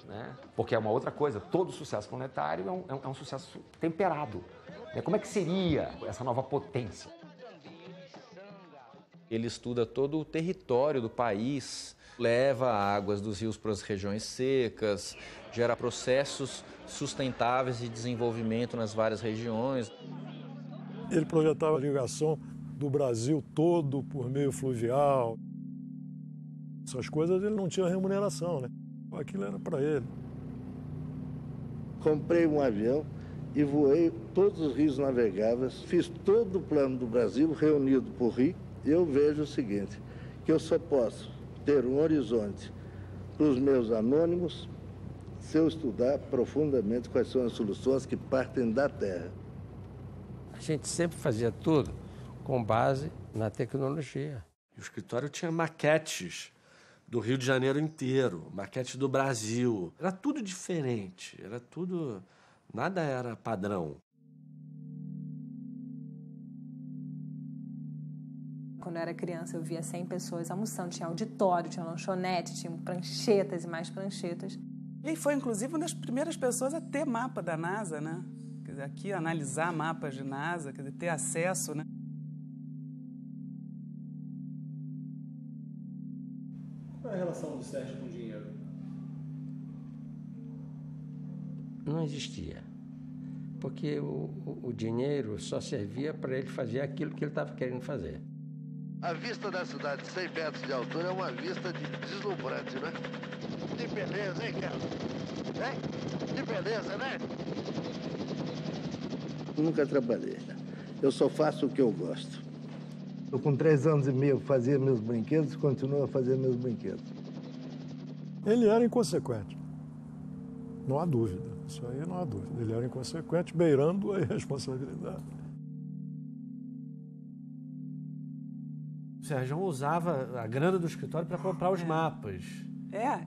né? Porque é uma outra coisa, todo sucesso planetário é um sucesso temperado. Como é que seria essa nova potência? Ele estuda todo o território do país, leva águas dos rios para as regiões secas, gera processos sustentáveis de desenvolvimento nas várias regiões. Ele projetava a ligação do Brasil todo por meio fluvial. Essas coisas ele não tinha remuneração, né? Aquilo era para ele. Comprei um avião e voei todos os rios navegáveis, fiz todo o plano do Brasil reunido por rio. E eu vejo o seguinte, que eu só posso ter um horizonte para os meus anônimos se eu estudar profundamente quais são as soluções que partem da terra. A gente sempre fazia tudo com base na tecnologia. O escritório tinha maquetes do Rio de Janeiro inteiro, maquetes do Brasil. Era tudo diferente, era tudo... Nada era padrão. Quando eu era criança, eu via 100 pessoas almoçando, tinha auditório, tinha lanchonete, tinha pranchetas e mais pranchetas. Ele foi, inclusive, uma das primeiras pessoas a ter mapa da NASA, né? Quer dizer, aqui, analisar mapas de NASA, quer dizer, ter acesso, né? Qual é a relação do Sérgio com o dinheiro? Não existia. Porque o dinheiro só servia para ele fazer aquilo que ele estava querendo fazer. A vista da cidade de 100 metros de altura é uma vista deslumbrante, né? De beleza, hein, cara? Hein? De beleza, né? Nunca trabalhei. Eu só faço o que eu gosto. Eu, com 3 anos e meio, fazia meus brinquedos e continuo a fazer meus brinquedos. Ele era inconsequente. Não há dúvida. Isso aí não há dúvida. Ele era inconsequente, beirando a irresponsabilidade. O Sérgio usava a grana do escritório para comprar os mapas.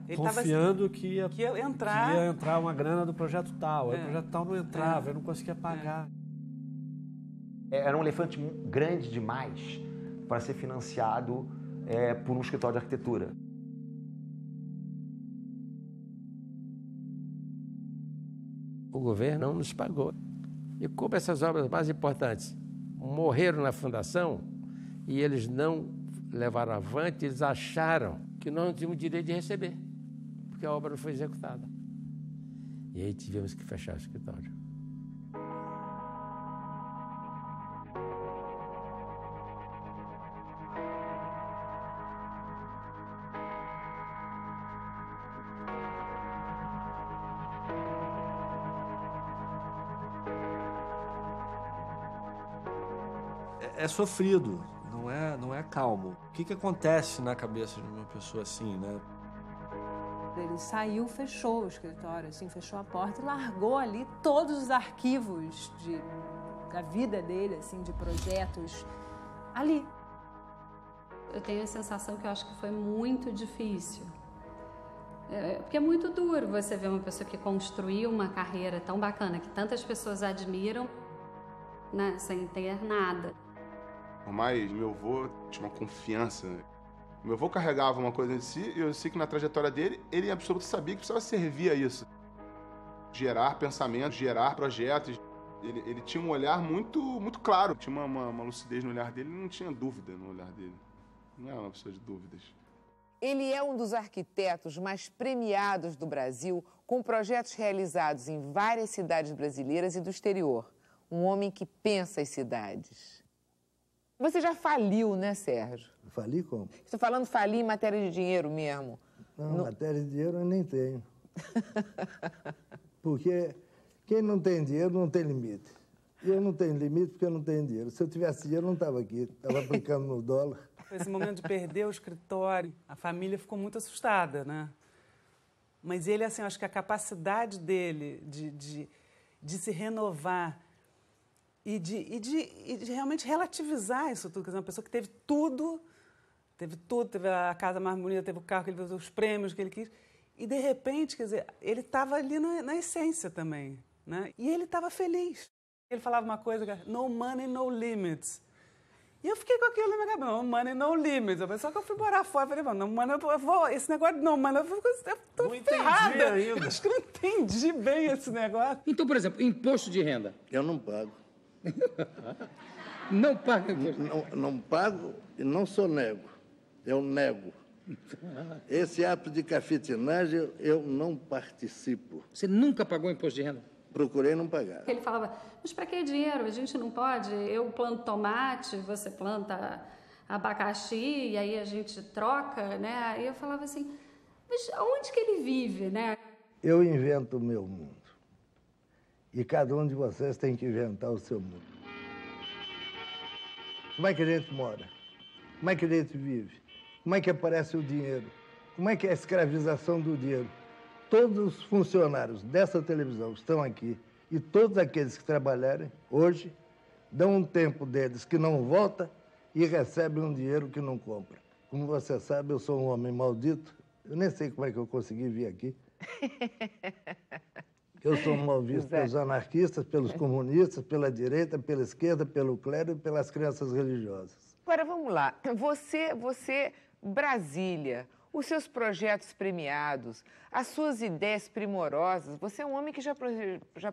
Ele confiando que ia entrar uma grana do projeto tal. Aí o projeto tal não entrava, eu não conseguia pagar. Era um elefante grande demais para ser financiado por um escritório de arquitetura. O governo não nos pagou. E como essas obras mais importantes morreram na fundação e eles não levaram avante, eles acharam que nós não tínhamos direito de receber, porque a obra não foi executada. E aí tivemos que fechar o escritório. É sofrido, não é calmo. O que acontece na cabeça de uma pessoa assim, né? Ele saiu, fechou o escritório, assim, fechou a porta e largou ali todos os arquivos da vida dele, assim, de projetos, ali. Eu tenho a sensação que eu acho que foi muito difícil. Porque é muito duro você ver uma pessoa que construiu uma carreira tão bacana, que tantas pessoas admiram, né, sem ter nada. Mas meu avô tinha uma confiança. Meu avô carregava uma coisa de si e eu sei que na trajetória dele, ele em absoluto sabia que precisava servir a isso. Gerar pensamentos, gerar projetos. Ele tinha um olhar muito claro. Tinha uma lucidez no olhar dele, não tinha dúvida no olhar dele. Não era uma pessoa de dúvidas. Ele é um dos arquitetos mais premiados do Brasil, com projetos realizados em várias cidades brasileiras e do exterior. Um homem que pensa as cidades. Você já faliu, né, Sérgio? Fali como? Estou falando falir em matéria de dinheiro mesmo. Não, matéria de dinheiro eu nem tenho. Porque quem não tem dinheiro não tem limite. E eu não tenho limite porque eu não tenho dinheiro. Se eu tivesse dinheiro, eu não estava aqui. Estava aplicando no dólar. Esse momento de perder o escritório, a família ficou muito assustada, né? Mas ele, assim, acho que a capacidade dele de se renovar e de realmente relativizar isso tudo. Quer dizer, uma pessoa que teve tudo, teve a casa mais bonita, teve o carro que ele teve, os prêmios que ele quis. E, de repente, quer dizer, ele estava ali na essência também, né? E ele estava feliz. Ele falava uma coisa, no money, no limits. E eu fiquei com aquilo na minha cabeça, no money, no limits. Só que eu fui morar fora, falei, no money, eu vou, esse negócio, não, mano, eu tô ferrada. Ainda. Acho que eu não entendi bem esse negócio. Então, por exemplo, imposto de renda. Eu não pago. Não paga? Não pago e não só nego. Eu nego. Esse ato de cafetinagem eu não participo. Você nunca pagou imposto de renda? Procurei não pagar. Ele falava, mas para que dinheiro? A gente não pode, eu planto tomate, você planta abacaxi, e aí a gente troca, né? Aí eu falava assim, mas onde que ele vive, né? Eu invento o meu mundo. E cada um de vocês tem que inventar o seu mundo. Como é que a gente mora? Como é que a gente vive? Como é que aparece o dinheiro? Como é que é a escravização do dinheiro? Todos os funcionários dessa televisão estão aqui e todos aqueles que trabalharem hoje dão um tempo deles que não volta e recebem um dinheiro que não compra. Como você sabe, eu sou um homem maldito. Eu nem sei como é que eu consegui vir aqui. Eu sou mal visto pelos anarquistas, pelos comunistas, pela direita, pela esquerda, pelo clero e pelas crianças religiosas. Agora, vamos lá. Você, Brasília, os seus projetos premiados, as suas ideias primorosas. Você é um homem que já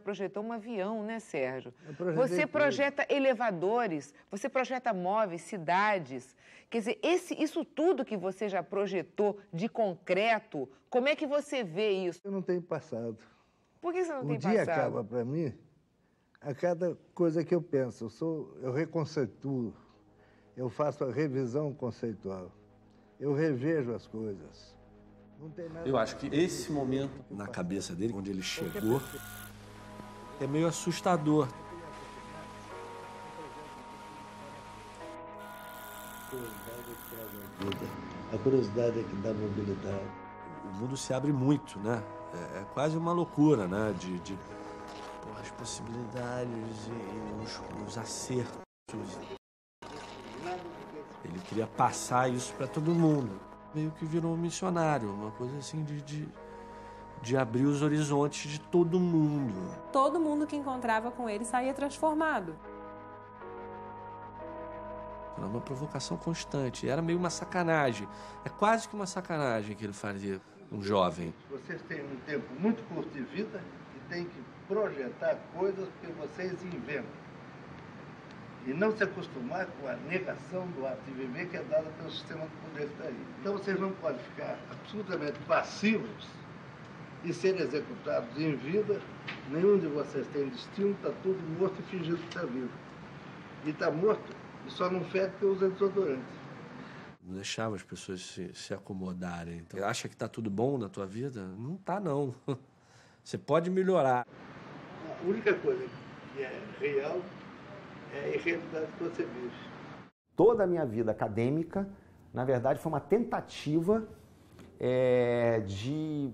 projetou um avião, né, Sérgio? Você projeta elevadores, você projeta móveis, cidades. Quer dizer, isso tudo que você já projetou de concreto, como é que você vê isso? Eu não tenho passado. Por que você não tem passado? O dia acaba para mim a cada coisa que eu penso. Eu reconceituo, eu faço a revisão conceitual. Eu revejo as coisas. Não tem nada. Eu acho que esse momento na cabeça dele, onde ele chegou, é meio assustador. A curiosidade é que dá mobilidade. O mundo se abre muito, né? É quase uma loucura, né? As possibilidades e os acertos. Ele queria passar isso para todo mundo. Meio que virou um missionário, uma coisa assim de abrir os horizontes de todo mundo. Todo mundo que encontrava com ele saía transformado. Era uma provocação constante, era meio uma sacanagem. É quase que uma sacanagem que ele fazia, um jovem. Vocês têm um tempo muito curto de vida e têm que projetar coisas que vocês inventam. E não se acostumar com a negação do ato de viver que é dada pelo sistema de poder que está aí. Então vocês não podem ficar absolutamente passivos e serem executados em vida. Nenhum de vocês tem destino, está tudo morto e fingindo que está vivo. E está morto e só não fede porque usa desodorante. Não deixava as pessoas se acomodarem. Então, acha que está tudo bom na tua vida? Não está, não. Você pode melhorar. A única coisa que é real é a realidade que você vive. Toda a minha vida acadêmica, na verdade, foi uma tentativa de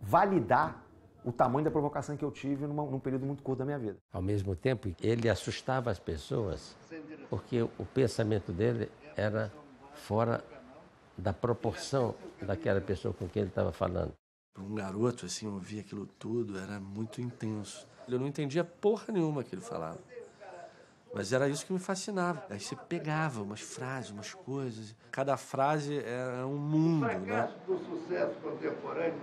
validar o tamanho da provocação que eu tive num período muito curto da minha vida. Ao mesmo tempo, ele assustava as pessoas porque o pensamento dele era fora da proporção daquela pessoa com quem ele estava falando. Para um garoto, assim, ouvir aquilo tudo era muito intenso. Eu não entendia porra nenhuma que ele falava. Mas era isso que me fascinava. Aí você pegava umas frases, umas coisas. Cada frase era um mundo, né? O fracasso do sucesso contemporâneo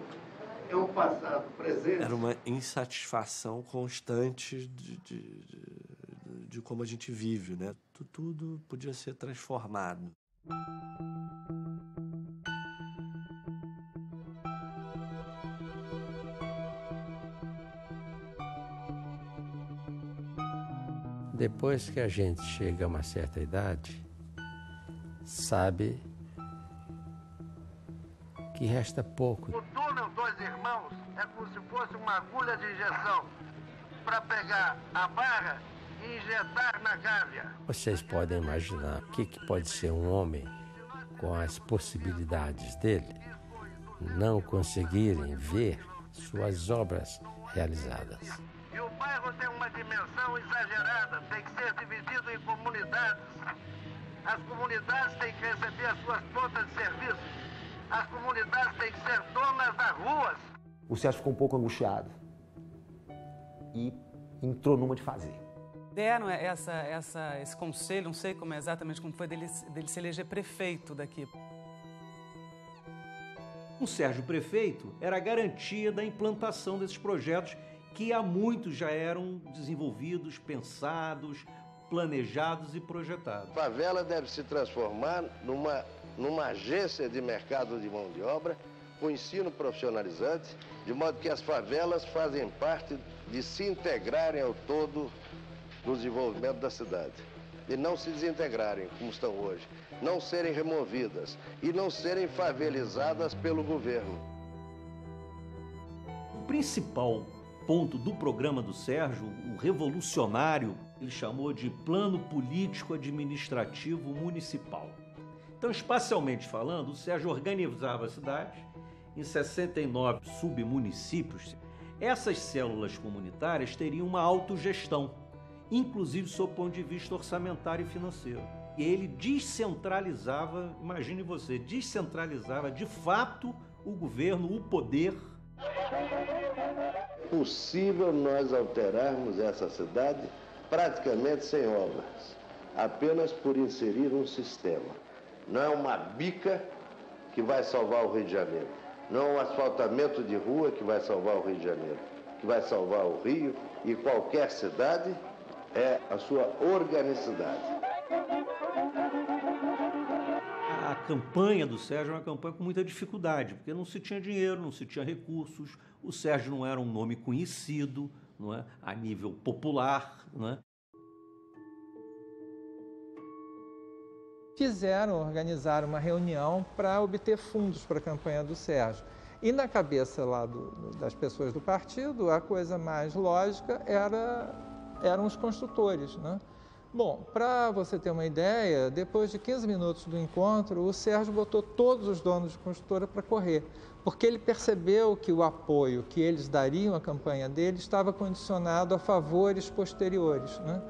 é um passado presente. Era uma insatisfação constante de como a gente vive, né? Tudo podia ser transformado. Depois que a gente chega a uma certa idade, sabe que resta pouco. O túnel Dois Irmãos é como se fosse uma agulha de injeção para pegar a barra e injetar na gávea. Vocês podem imaginar o que pode ser um homem com as possibilidades dele não conseguirem ver suas obras realizadas. E o bairro tem uma dimensão exagerada, tem que ser dividido em comunidades. As comunidades têm que receber as suas contas de serviço. As comunidades têm que ser donas das ruas. O Sérgio ficou um pouco angustiado e entrou numa de fazer. Deram esse conselho, não sei exatamente como foi, dele se eleger prefeito daqui. O Sérgio prefeito era a garantia da implantação desses projetos que há muito já eram desenvolvidos, pensados, planejados e projetados. A favela deve se transformar numa agência de mercado de mão de obra com ensino profissionalizante, de modo que as favelas fazem parte de se integrarem ao todo no desenvolvimento da cidade. E não se desintegrarem, como estão hoje. Não serem removidas e não serem favelizadas pelo governo. O principal ponto do programa do Sérgio, o revolucionário, ele chamou de Plano Político Administrativo Municipal. Então, espacialmente falando, o Sérgio organizava a cidade em 69 submunicípios. Essas células comunitárias teriam uma autogestão, inclusive sob o ponto de vista orçamentário e financeiro. E ele descentralizava, imagine você, descentralizava de fato o governo, o poder. Possível nós alterarmos essa cidade praticamente sem obras, apenas por inserir um sistema. Não é uma bica que vai salvar o Rio de Janeiro, não é um asfaltamento de rua que vai salvar o Rio de Janeiro, que vai salvar o Rio e qualquer cidade é a sua organicidade. A campanha do Sérgio é uma campanha com muita dificuldade, porque não se tinha dinheiro, não se tinha recursos, o Sérgio não era um nome conhecido, não é? A nível popular, não é? Organizaram uma reunião para obter fundos para a campanha do Sérgio. E na cabeça lá das pessoas do partido, a coisa mais lógica eram os construtores, né? Bom, para você ter uma ideia, depois de 15 minutos do encontro, o Sérgio botou todos os donos de construtora para correr, porque ele percebeu que o apoio que eles dariam à campanha dele estava condicionado a favores posteriores, né?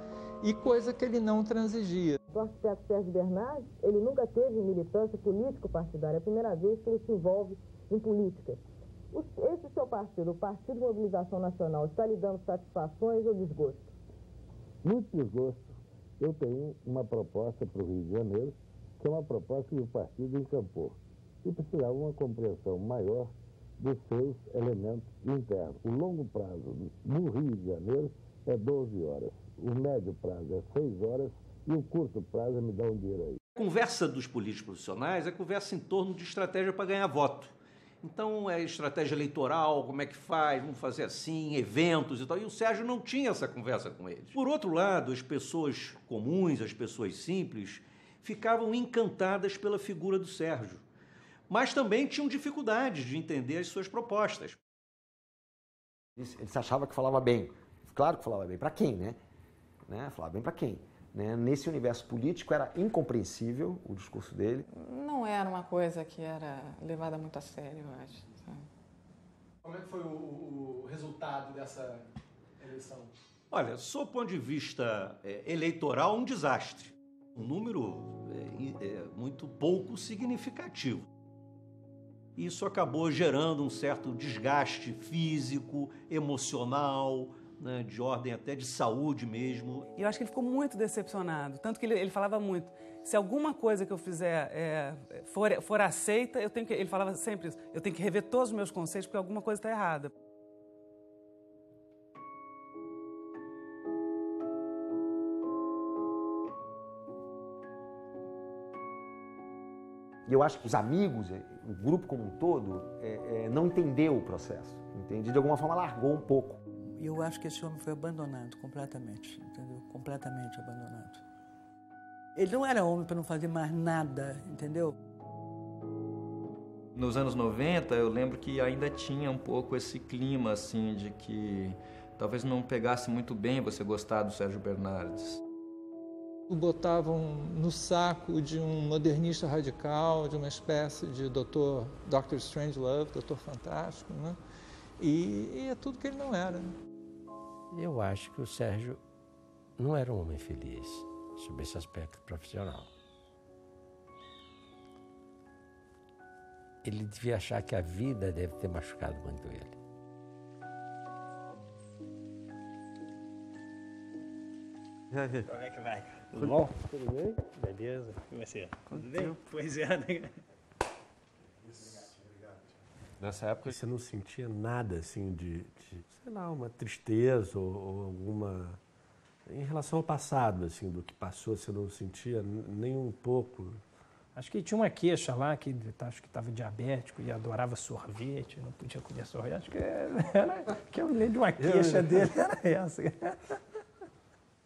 E coisa que ele não transigia. O arquiteto Sérgio Bernardes, ele nunca teve militância político-partidária, é a primeira vez que ele se envolve em política. Esse seu partido, o Partido de Mobilização Nacional, está lhe dando satisfações ou desgosto? Muito desgosto. Eu tenho uma proposta para o Rio de Janeiro, que é uma proposta que o partido encampou, e precisava uma compreensão maior dos seus elementos internos. O longo prazo no Rio de Janeiro é 12 horas, o médio prazo é 6 horas e o curto prazo é me dar um dinheiro aí. A conversa dos políticos profissionais é conversa em torno de estratégia para ganhar voto. Então, é estratégia eleitoral, como é que faz, vamos fazer assim, eventos e tal. E o Sérgio não tinha essa conversa com eles. Por outro lado, as pessoas comuns, as pessoas simples, ficavam encantadas pela figura do Sérgio, mas também tinham dificuldades de entender as suas propostas. Ele se achava que falava bem. Claro que falava bem. Para quem, né? Falava bem para quem? Nesse universo político era incompreensível o discurso dele. Não era uma coisa que era levada muito a sério, eu acho. Sabe? Como é que foi o resultado dessa eleição? Olha, sob o ponto de vista eleitoral, um desastre. Um número muito pouco significativo. Isso acabou gerando um certo desgaste físico, emocional, né, de ordem até de saúde mesmo. E eu acho que ele ficou muito decepcionado. Tanto que ele falava muito, se alguma coisa que eu fizer for aceita, ele falava sempre isso, eu tenho que rever todos os meus conceitos porque alguma coisa está errada. E eu acho que os amigos, o grupo como um todo, não entendeu o processo, entende? De alguma forma largou um pouco. Eu acho que esse homem foi abandonado completamente, entendeu? Completamente abandonado. Ele não era homem para não fazer mais nada, entendeu? Nos anos 90, eu lembro que ainda tinha um pouco esse clima, assim, de que talvez não pegasse muito bem você gostar do Sérgio Bernardes. O botavam no saco de um modernista radical, de uma espécie de Dr. Strangelove, Doutor Fantástico, né? E é tudo que ele não era. Eu acho que o Sérgio não era um homem feliz sob esse aspecto profissional. Ele devia achar que a vida deve ter machucado muito ele. Como é que vai? Tudo bom? Tudo bem? Beleza. E você? Tudo bem? Pois é, né? Nessa época você não sentia nada assim de sei lá, uma tristeza ou alguma... Em relação ao passado, assim, do que passou, você não sentia nem um pouco? Acho que tinha uma queixa lá, que acho que estava diabético e adorava sorvete, não podia comer sorvete. Acho que era que eu lembro de uma queixa dele, era essa.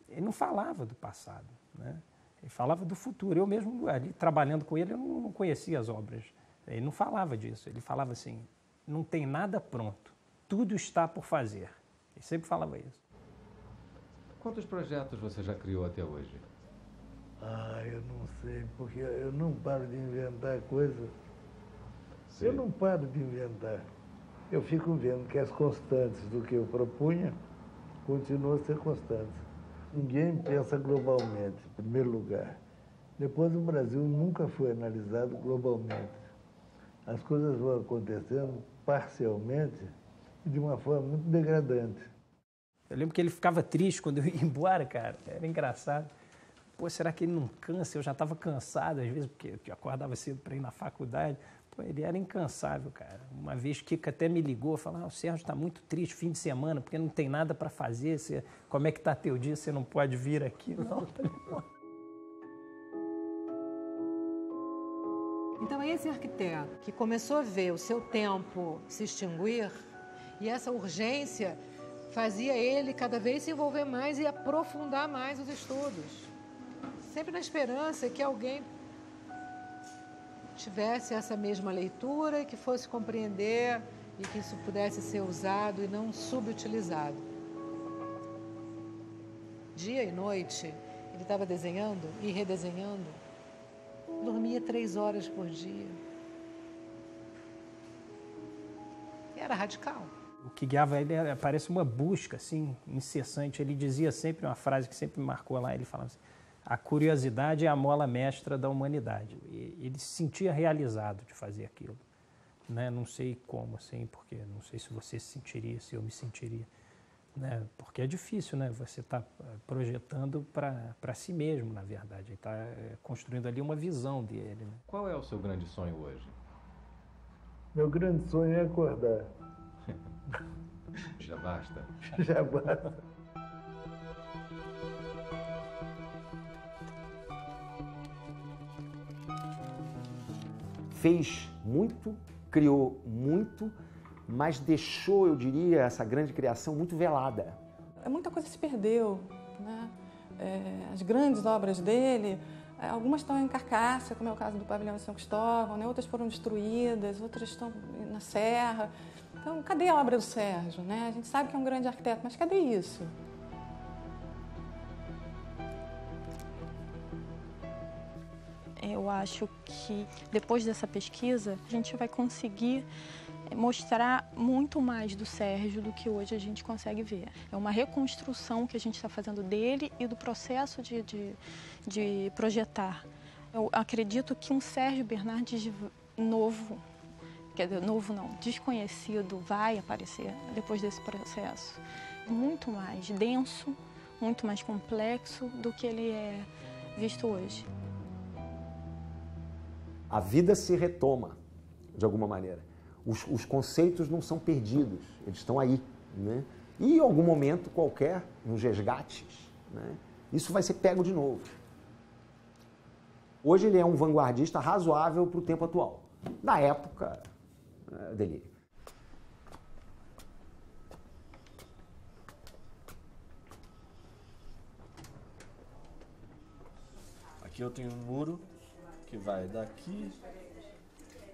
Ele não falava do passado, né? Ele falava do futuro. Eu mesmo, ali trabalhando com ele, eu não conhecia as obras. Ele não falava disso. Ele falava assim, não tem nada pronto, tudo está por fazer. Ele sempre falava isso. Quantos projetos você já criou até hoje? Eu não sei, porque eu não paro de inventar coisas. Sim. Eu não paro de inventar. Eu fico vendo que as constantes do que eu propunha continuam a ser constantes. Ninguém pensa globalmente, em primeiro lugar. Depois, o Brasil nunca foi analisado globalmente. As coisas vão acontecendo parcialmente e de uma forma muito degradante. Eu lembro que ele ficava triste quando eu ia embora, cara. Era engraçado. Pô, será que ele não cansa? Eu já estava cansado, às vezes, porque eu acordava cedo para ir na faculdade. Pô, ele era incansável, cara. Uma vez, Kika até me ligou, falou, o Sérgio está muito triste fim de semana, porque não tem nada para fazer. Como é que está teu dia? Você não pode vir aqui? Não, Então, esse arquiteto que começou a ver o seu tempo se extinguir e essa urgência fazia ele cada vez se envolver mais e aprofundar mais os estudos. Sempre na esperança que alguém tivesse essa mesma leitura e que fosse compreender e que isso pudesse ser usado e não subutilizado. Dia e noite, ele estava desenhando e redesenhando. Dormia 3 horas por dia. E era radical. O que guiava ele parece uma busca assim, incessante. Ele dizia sempre uma frase que sempre me marcou lá. Ele falava assim, a curiosidade é a mola mestra da humanidade. E ele se sentia realizado de fazer aquilo. Né? Não sei como, assim, porque não sei se você se sentiria, se eu me sentiria. Né? Porque é difícil, né? Você está projetando para si mesmo, na verdade. Está construindo ali uma visão dele. Né? Qual é o seu grande sonho hoje? Meu grande sonho é acordar. Já basta? Já basta. Fez muito criou muito, mas deixou, eu diria, essa grande criação muito velada. Muita coisa se perdeu, né? As grandes obras dele, algumas estão em carcaça, como é o caso do Pavilhão de São Cristóvão, né? Outras foram destruídas, outras estão na Serra. Então, cadê a obra do Sérgio, né? A gente sabe que é um grande arquiteto, mas cadê isso? Eu acho que depois dessa pesquisa a gente vai conseguir mostrar muito mais do Sérgio do que hoje a gente consegue ver. É uma reconstrução que a gente está fazendo dele e do processo de projetar. Eu acredito que um Sérgio Bernardes novo, quer dizer, novo não, desconhecido, vai aparecer depois desse processo. Muito mais denso, muito mais complexo do que ele é visto hoje. A vida se retoma, de alguma maneira. Os conceitos não são perdidos, eles estão aí, né? E em algum momento qualquer, nos resgates, né, isso vai ser pego de novo. Hoje ele é um vanguardista razoável para o tempo atual. Na época, delírio. Aqui eu tenho um muro que vai daqui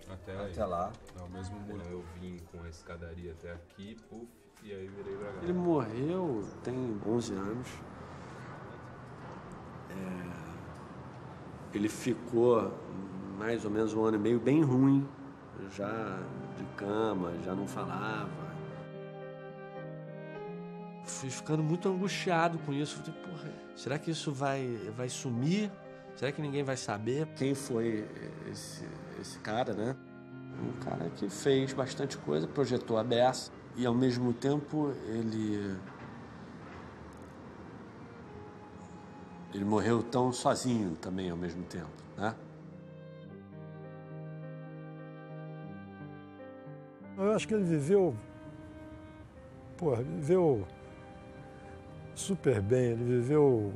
até lá. É o mesmo muro. Eu vim com a escadaria até aqui, puf, e aí virei pra cá. Ele morreu tem 11 anos. Ele ficou mais ou menos um ano e meio bem ruim, já de cama, já não falava. Fui ficando muito angustiado com isso. Falei, porra, será que isso vai sumir? Será que ninguém vai saber quem foi esse cara, né? Um cara que fez bastante coisa, projetou a beça e, ao mesmo tempo, ele morreu tão sozinho também, ao mesmo tempo, né? Eu acho que ele viveu super bem, ele viveu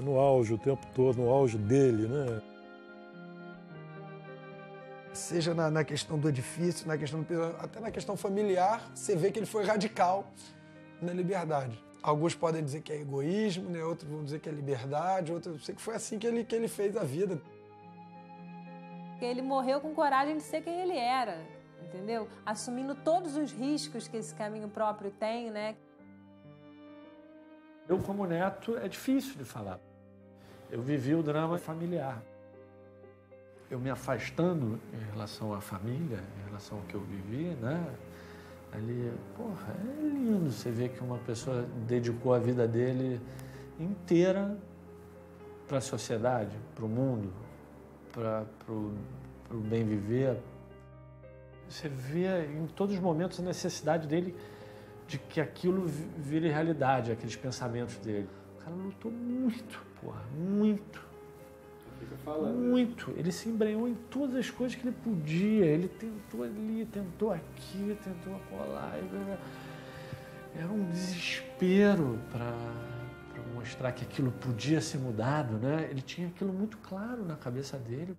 no auge o tempo todo, no auge dele, né? Seja na questão do edifício, na questão até na questão familiar, você vê que ele foi radical na liberdade. Alguns podem dizer que é egoísmo, né? Outros vão dizer que é liberdade, outros, eu sei que foi assim que ele fez a vida. Ele morreu com coragem de ser quem ele era, entendeu? Assumindo todos os riscos que esse caminho próprio tem, né? Eu, como neto, é difícil de falar. Eu vivi o drama familiar. Eu me afastando em relação à família, em relação ao que eu vivi, né? Ali, porra, é lindo você ver que uma pessoa dedicou a vida dele inteira para a sociedade, para o mundo, para o bem viver. Você vê em todos os momentos a necessidade dele de que aquilo vire realidade, aqueles pensamentos dele. O cara lutou muito, porra, muito. Muito. Ele se embrenhou em todas as coisas que ele podia. Ele tentou ali, tentou aqui, tentou acolá. Era um desespero para mostrar que aquilo podia ser mudado, né? Ele tinha aquilo muito claro na cabeça dele.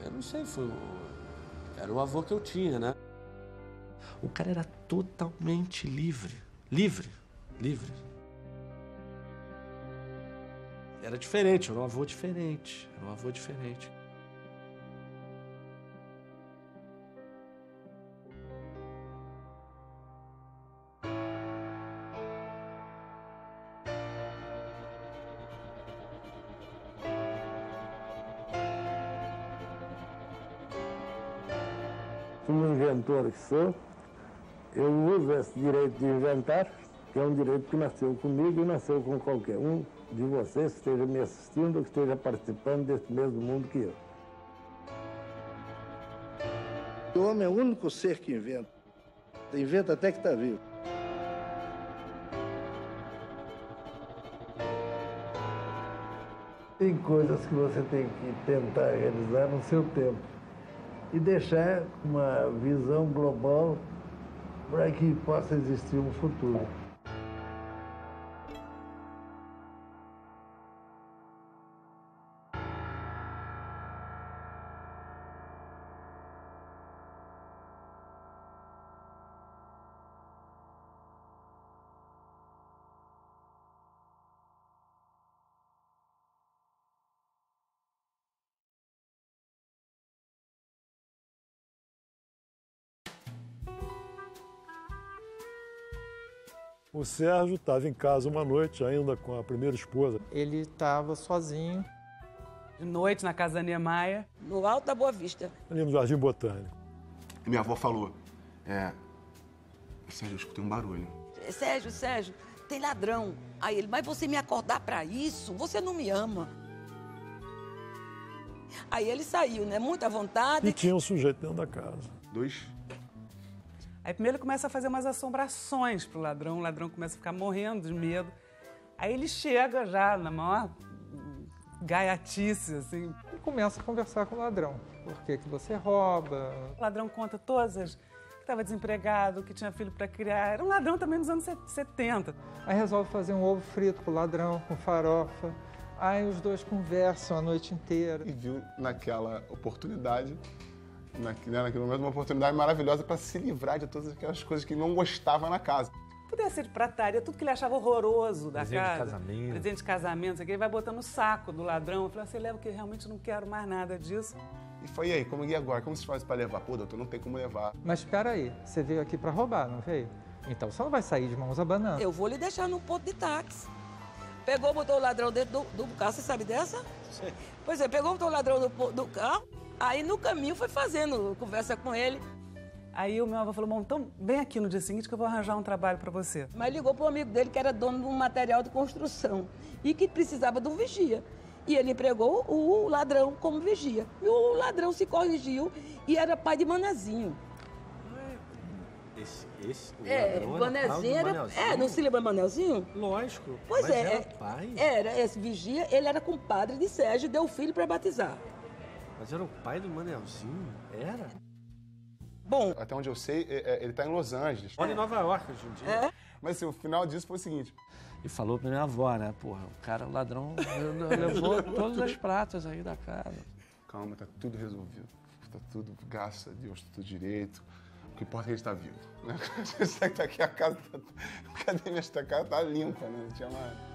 Eu não sei, era o avô que eu tinha, né? O cara era totalmente livre. Livre. Era diferente, era um avô diferente. Como inventor que sou, eu uso esse direito de inventar, que é um direito que nasceu comigo e nasceu com qualquer um de vocês que esteja me assistindo ou que esteja participando desse mesmo mundo que eu. O homem é o único ser que inventa. Inventa até que está vivo. Tem coisas que você tem que tentar realizar no seu tempo e deixar uma visão global para que possa existir um futuro. O Sérgio estava em casa uma noite ainda com a primeira esposa. Ele estava sozinho. De noite, na casa da Niemeyer. No Alto da Boa Vista. Ali no Jardim Botânico. Minha avó falou, Sérgio, eu escutei um barulho. Sérgio, tem ladrão. Aí ele, mas você me acordar pra isso? Você não me ama. Aí ele saiu, né? Muita vontade. E tinha um sujeito dentro da casa. 2. Aí primeiro ele começa a fazer umas assombrações pro ladrão. O ladrão começa a ficar morrendo de medo. Aí ele chega já na maior gaiatice, assim. E começa a conversar com o ladrão. Por que você rouba? O ladrão conta todas que estava desempregado, que tinha filho para criar. Era um ladrão também dos anos 70. Aí resolve fazer um ovo frito pro ladrão, com farofa. Aí os dois conversam a noite inteira. E viu naquela oportunidade, naquele momento, uma oportunidade maravilhosa para se livrar de todas aquelas coisas que ele não gostava na casa. Pudesse ser de prataria, tudo que ele achava horroroso da Presente casa. de casamento. Presente de casamento, isso aqui, ele vai botando no saco do ladrão. Eu falei assim, leva que eu realmente não quero mais nada disso. E foi, e aí, como e agora? Como se faz para levar? Pô, doutor, não tem como levar. Mas espera aí, você veio aqui para roubar, não veio? Então você não vai sair de mãos abanando. Eu vou lhe deixar no ponto de táxi. Pegou, botou o ladrão dentro do carro, você sabe dessa? Sim. Pois é, pegou, botou o ladrão do carro, aí no caminho foi fazendo conversa com ele. Aí o meu avô falou, bom, então vem aqui no dia seguinte que eu vou arranjar um trabalho para você. Mas ligou para um amigo dele que era dono de um material de construção e que precisava de um vigia. E ele empregou o ladrão como vigia. E o ladrão se corrigiu e era pai de Manezinho. O Manezinho era... não se lembra Manelzinho? Lógico. Pois mas é. Era pai. Era, esse vigia, ele era compadre de Sérgio e deu filho para batizar. Mas era o pai do Manelzinho? Era? Bom, até onde eu sei, ele está em Los Angeles. Mora em Nova York hoje em dia. Mas assim, o final disso foi o seguinte. E falou pra minha avó, né? Porra, o cara, o ladrão, levou todas as pratas aí da casa. Calma, tá tudo resolvido. Tá tudo, graças a Deus, tá tudo direito. O que importa é que ele está vivo. Né? Tá aqui a casa, cadê minha casa? Tá limpa, né? Não tinha mais.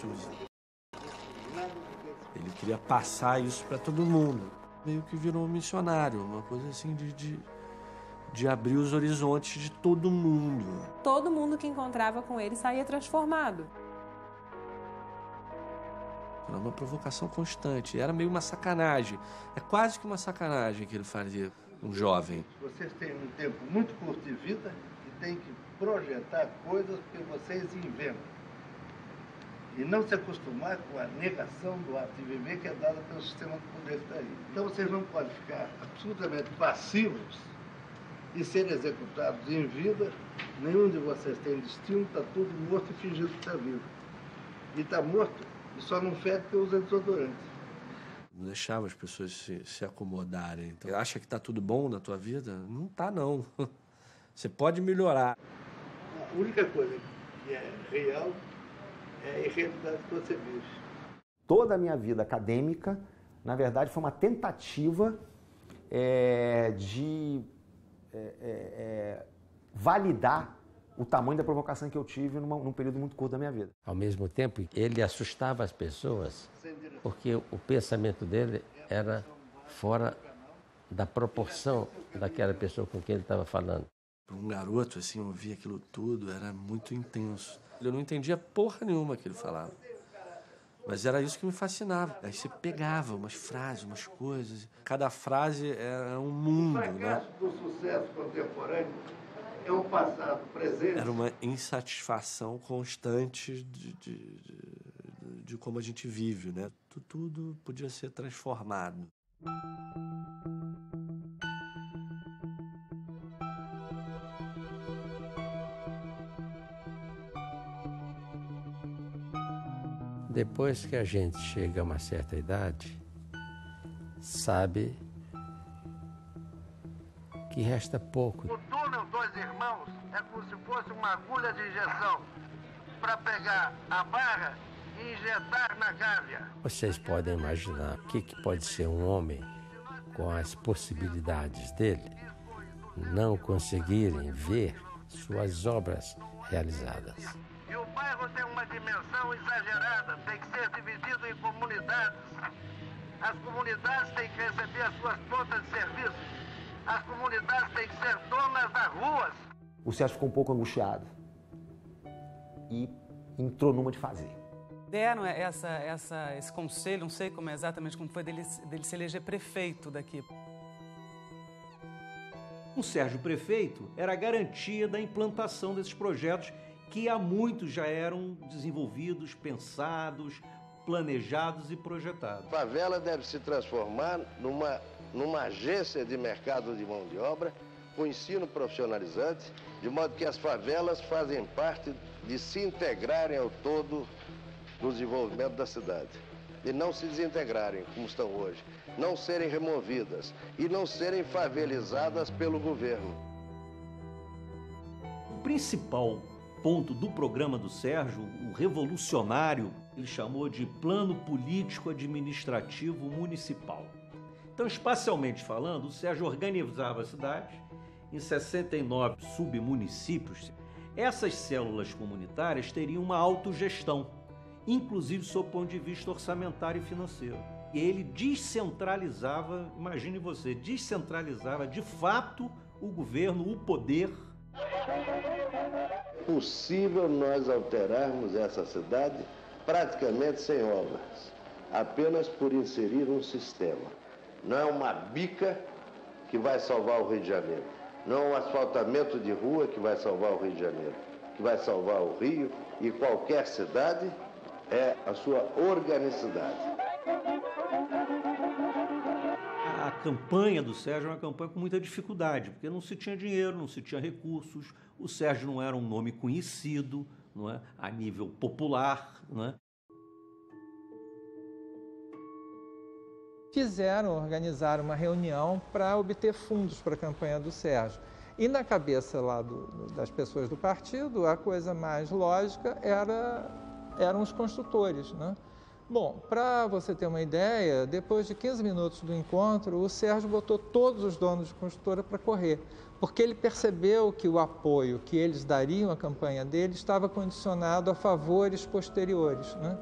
Suzy. Ele queria passar isso para todo mundo. Meio que virou um missionário, uma coisa assim de abrir os horizontes de todo mundo. Todo mundo que encontrava com ele saía transformado. Era uma provocação constante, era meio uma sacanagem. É quase que uma sacanagem que ele fazia, um jovem. Vocês têm um tempo muito curto de vida e têm que projetar coisas que vocês inventam. E não se acostumar com a negação do ato de viver que é dada pelo sistema do poder que está aí. Então vocês não podem ficar absolutamente passivos e serem executados em vida. Nenhum de vocês tem destino, está tudo morto e fingindo que está vivo. E está morto e só não fede porque usa desodorante. Não deixava as pessoas se acomodarem. Então, acha que está tudo bom na tua vida? Não está, não. Você pode melhorar. A única coisa que é real é a realidade que você vive. Toda a minha vida acadêmica, na verdade, foi uma tentativa de validar o tamanho da provocação que eu tive num período muito curto da minha vida. Ao mesmo tempo, ele assustava as pessoas porque o pensamento dele era fora da proporção daquela pessoa com quem ele estava falando. Para um garoto, assim, ouvir aquilo tudo era muito intenso. Eu não entendia porra nenhuma que ele falava. Mas era isso que me fascinava. Aí você pegava umas frases, umas coisas. Cada frase era um mundo, né? O fracasso do sucesso contemporâneo é um passado presente. Era uma insatisfação constante de como a gente vive, né? Tudo podia ser transformado. Depois que a gente chega a uma certa idade, sabe que resta pouco. O túnel Dois Irmãos é como se fosse uma agulha de injeção para pegar a barra e injetar na gávea. Vocês podem imaginar o que pode ser um homem com as possibilidades dele não conseguirem ver suas obras realizadas. E o bairro tem uma dimensão exagerada, tem que ser dividido em comunidades. As comunidades têm que receber as suas contas de serviço. As comunidades têm que ser donas das ruas. O Sérgio ficou um pouco angustiado e entrou numa de fazer. Deram esse conselho, não sei exatamente como foi, dele se eleger prefeito daqui. O Sérgio prefeito era a garantia da implantação desses projetos que há muito já eram desenvolvidos, pensados, planejados e projetados. A favela deve se transformar numa agência de mercado de mão de obra com ensino profissionalizante, de modo que as favelas fazem parte de se integrarem ao todo no desenvolvimento da cidade. E não se desintegrarem, como estão hoje. Não serem removidas e não serem favelizadas pelo governo. O principal ponto do programa do Sérgio, o revolucionário, ele chamou de Plano Político Administrativo Municipal. Então, espacialmente falando, o Sérgio organizava a cidade em 69 submunicípios. Essas células comunitárias teriam uma autogestão, inclusive sob o ponto de vista orçamentário e financeiro. E ele descentralizava, imagine você, descentralizava de fato o governo, o poder. Possível nós alterarmos essa cidade praticamente sem obras, apenas por inserir um sistema. Não é uma bica que vai salvar o Rio de Janeiro, não é um asfaltamento de rua que vai salvar o Rio de Janeiro, que vai salvar o Rio e qualquer cidade é a sua organicidade. A campanha do Sérgio é uma campanha com muita dificuldade, porque não se tinha dinheiro, não se tinha recursos, o Sérgio não era um nome conhecido, não é? A nível popular, não é? Organizaram uma reunião para obter fundos para a campanha do Sérgio. E na cabeça lá das pessoas do partido, a coisa mais lógica eram os construtores, né? Bom, para você ter uma ideia, depois de 15 minutos do encontro, o Sérgio botou todos os donos de construtora para correr, porque ele percebeu que o apoio que eles dariam à campanha dele estava condicionado a favores posteriores, né?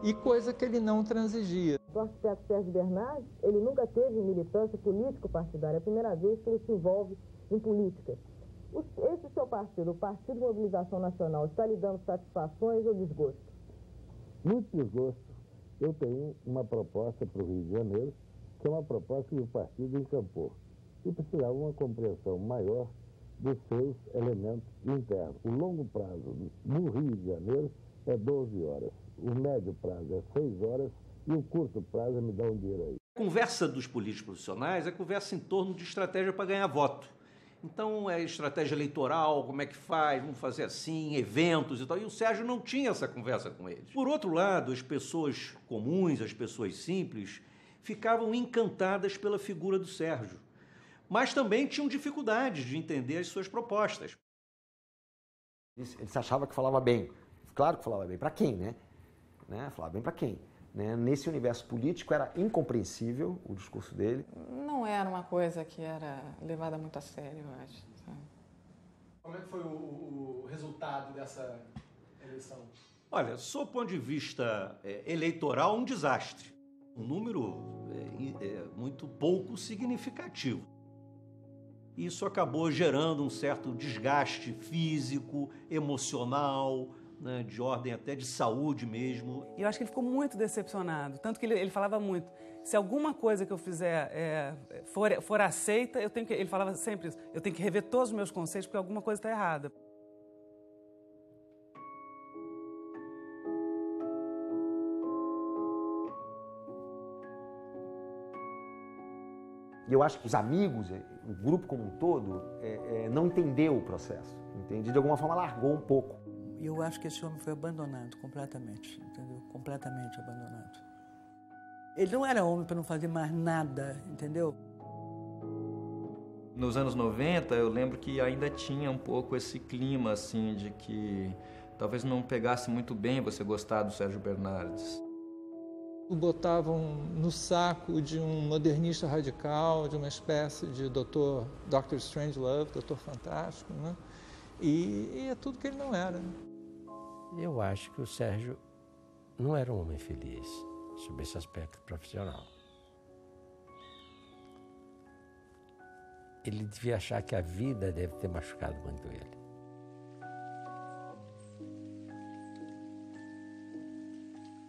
e coisa que ele não transigia. O arquiteto Sérgio Bernardes, ele nunca teve militância político-partidária. É a primeira vez que ele se envolve em política. Esse seu partido, o Partido de Mobilização Nacional, está lhe dando satisfações ou desgosto? Muito desgosto. Eu tenho uma proposta para o Rio de Janeiro, que é uma proposta que o partido encampou. E precisava uma compreensão maior dos seus elementos internos. O longo prazo no Rio de Janeiro é 12 horas. O médio prazo é 6 horas e o curto prazo é me dar um dinheiro aí. A conversa dos políticos profissionais é conversa em torno de estratégia para ganhar voto. Então, é estratégia eleitoral, como é que faz, vamos fazer assim, eventos e tal. E o Sérgio não tinha essa conversa com eles. Por outro lado, as pessoas comuns, as pessoas simples, ficavam encantadas pela figura do Sérgio. Mas também tinham dificuldades de entender as suas propostas. Ele se achava que falava bem. Claro que falava bem. Para quem, né? Falava bem para quem? Nesse universo político era incompreensível o discurso dele. Não era uma coisa que era levada muito a sério, eu acho. Sabe? Como é que foi o resultado dessa eleição? Olha, sob o ponto de vista eleitoral, um desastre. Um número muito pouco significativo. Isso acabou gerando um certo desgaste físico, emocional, né, de ordem até de saúde mesmo. E eu acho que ele ficou muito decepcionado, tanto que ele falava muito, se alguma coisa que eu fizer for aceita, ele falava sempre isso, eu tenho que rever todos os meus conceitos porque alguma coisa está errada. E eu acho que os amigos, o grupo como um todo, não entendeu o processo, entende? De alguma forma largou um pouco. E eu acho que esse homem foi abandonado completamente, entendeu? Completamente abandonado. Ele não era homem para não fazer mais nada, entendeu? Nos anos 90, eu lembro que ainda tinha um pouco esse clima, assim, de que talvez não pegasse muito bem você gostar do Sérgio Bernardes. O botavam no saco de um modernista radical, de uma espécie de Dr. Strangelove, Doutor Fantástico, né? E é tudo que ele não era. Eu acho que o Sérgio não era um homem feliz sob esse aspecto profissional. Ele devia achar que a vida deve ter machucado muito ele.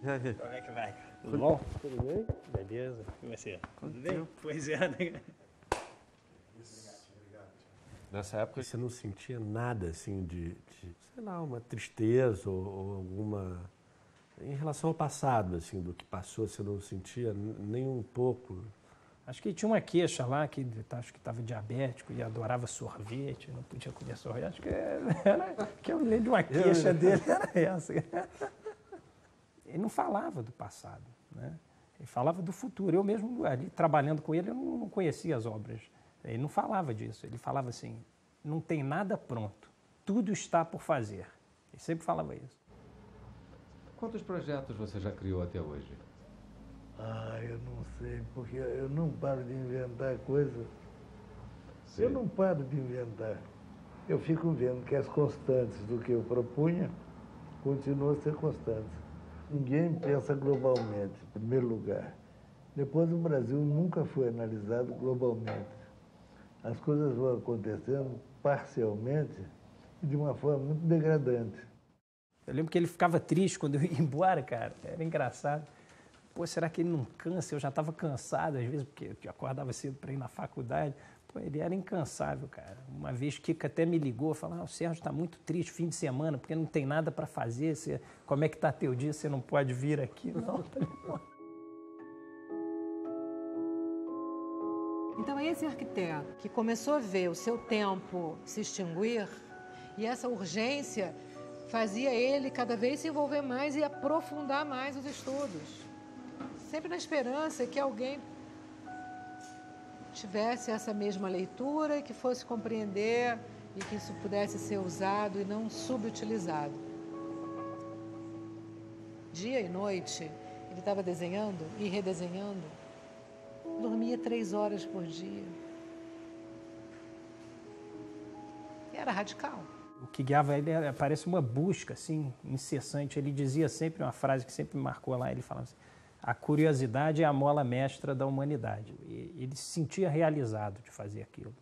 Como é que vai? Tudo bom? Tudo bem? Beleza. E você? Tudo bem? Pois é, né? Nessa época você não sentia nada assim de sei lá, uma tristeza ou alguma... Em relação ao passado, assim, do que passou, você não sentia nem um pouco? Acho que tinha uma queixa lá, que acho que estava diabético e adorava sorvete, não podia comer sorvete. Acho que que eu me lembro de uma queixa dele, era essa. Ele não falava do passado, né? Ele falava do futuro. Eu mesmo, ali, trabalhando com ele, eu não conhecia as obras. Ele não falava disso. Ele falava assim, não tem nada pronto, tudo está por fazer. Ele sempre falava isso. Quantos projetos você já criou até hoje? Eu não sei, porque eu não paro de inventar coisas. Sim. Eu não paro de inventar. Eu fico vendo que as constantes do que eu propunha continuam a ser constantes. Ninguém pensa globalmente, em primeiro lugar. Depois, o Brasil nunca foi analisado globalmente. As coisas vão acontecendo parcialmente e de uma forma muito degradante. Eu lembro que ele ficava triste quando eu ia embora, cara. Era engraçado. Pô, será que ele não cansa? Eu já estava cansado, às vezes, porque eu acordava cedo para ir na faculdade. Pô, ele era incansável, cara. Uma vez Kika até me ligou, falou, o Sérgio está muito triste fim de semana, porque não tem nada para fazer. Como é que está teu dia? Você não pode vir aqui? Não, Então, esse arquiteto que começou a ver o seu tempo se extinguir e essa urgência fazia ele cada vez se envolver mais e aprofundar mais os estudos. Sempre na esperança que alguém tivesse essa mesma leitura e que fosse compreender e que isso pudesse ser usado e não subutilizado. Dia e noite, ele estava desenhando e redesenhando. Dormia 3 horas por dia. Era radical. O que guiava ele parece uma busca assim, incessante. Ele dizia sempre uma frase que sempre me marcou lá, ele falava assim, a curiosidade é a mola mestra da humanidade. E ele se sentia realizado de fazer aquilo.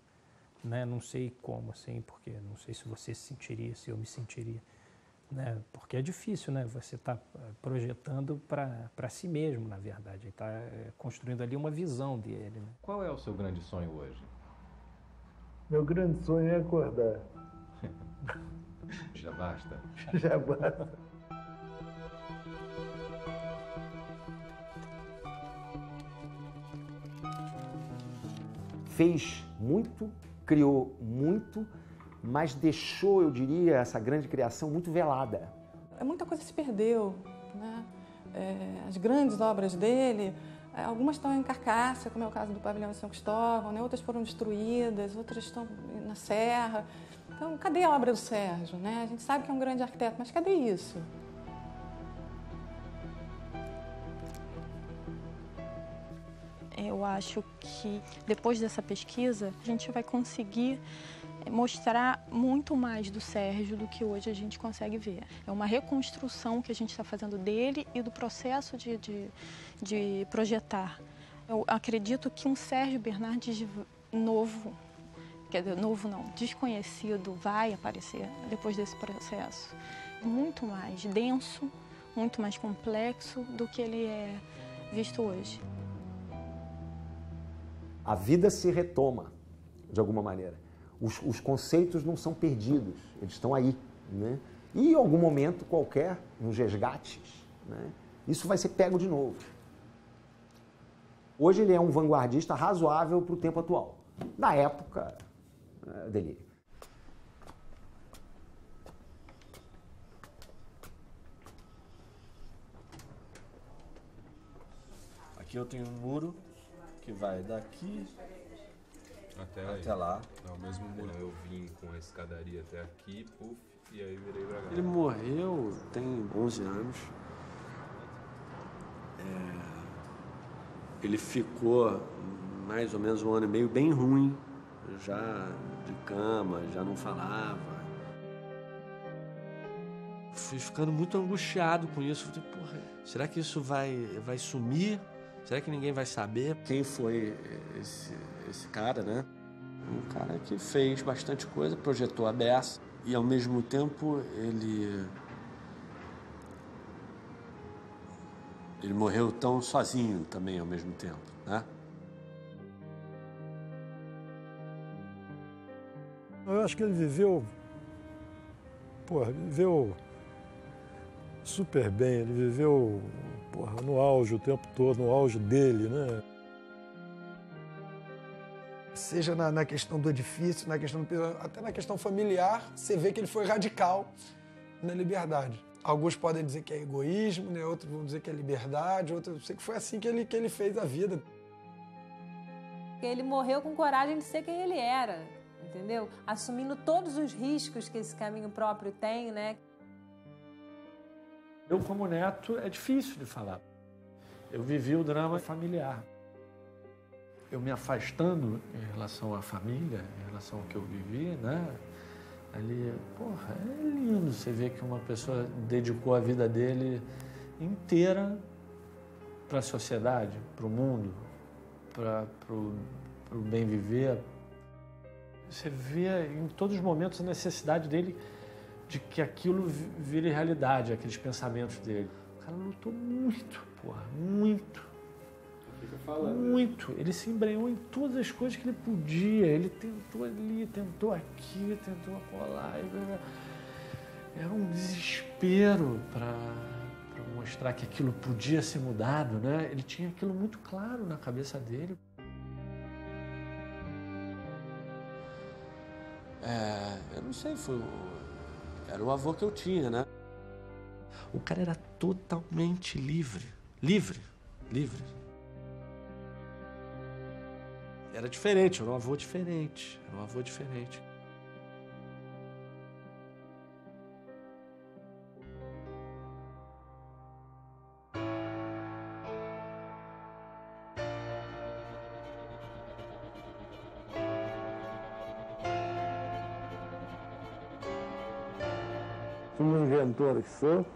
Né? Não sei como, assim, porque não sei se você se sentiria, se eu me sentiria. Né? Porque é difícil, né? Você está projetando para si mesmo, na verdade. Está construindo ali uma visão dele. Né? Qual é o seu grande sonho hoje? Meu grande sonho é acordar. Já basta? Já basta. Fez muito, criou muito, mas deixou, eu diria, essa grande criação muito velada. Muita coisa se perdeu, né? As grandes obras dele, algumas estão em carcaça, como é o caso do Pavilhão de São Cristóvão, né? Outras foram destruídas, outras estão na Serra. Então, cadê a obra do Sérgio? Né? A gente sabe que é um grande arquiteto, mas cadê isso? Eu acho que depois dessa pesquisa a gente vai conseguir mostrar muito mais do Sérgio do que hoje a gente consegue ver. É uma reconstrução que a gente está fazendo dele e do processo de projetar. Eu acredito que um Sérgio Bernardes novo, quer dizer, novo não, desconhecido, vai aparecer depois desse processo. Muito mais denso, muito mais complexo do que ele é visto hoje. A vida se retoma, de alguma maneira. Os conceitos não são perdidos, eles estão aí. Né? E em algum momento qualquer, nos resgates, né, isso vai ser pego de novo. Hoje ele é um vanguardista razoável para o tempo atual. Na época, delírio. Aqui eu tenho um muro que vai daqui até lá. É o mesmo muro. Eu vim com a escadaria até aqui, puf, e aí virei pra cá. Ele morreu tem 11 anos. Ele ficou mais ou menos 1 ano e meio bem ruim, já de cama, já não falava. Fui ficando muito angustiado com isso. Falei, porra, será que isso vai sumir? Será que ninguém vai saber quem foi esse cara, né? Um cara que fez bastante coisa, projetou a beça e ao mesmo tempo ele morreu tão sozinho também ao mesmo tempo, né? Eu acho que ele viveu super bem, ele viveu no auge o tempo todo, no auge dele, né? Seja na questão do edifício, até na questão familiar, você vê que ele foi radical na liberdade. Alguns podem dizer que é egoísmo, né? Outros vão dizer que é liberdade, outros eu sei que foi assim que ele fez a vida. Ele morreu com coragem de ser quem ele era, entendeu? Assumindo todos os riscos que esse caminho próprio tem, né? Eu, como neto, é difícil de falar. Eu vivi o drama familiar. Eu me afastando em relação à família, em relação ao que eu vivi, né? Ali, porra, é lindo você ver que uma pessoa dedicou a vida dele inteira para a sociedade, para o mundo, para o bem viver. Você vê em todos os momentos a necessidade dele de que aquilo vire realidade, aqueles pensamentos dele. O cara lutou muito, porra, muito. Muito. Ele se embrenhou em todas as coisas que ele podia. Ele tentou ali, tentou aqui, tentou acolá. Era um desespero para mostrar que aquilo podia ser mudado, né? Ele tinha aquilo muito claro na cabeça dele. Eu não sei, era o avô que eu tinha, né? O cara era totalmente livre. Livre. Era diferente, era um avô diferente. como inventor que sou,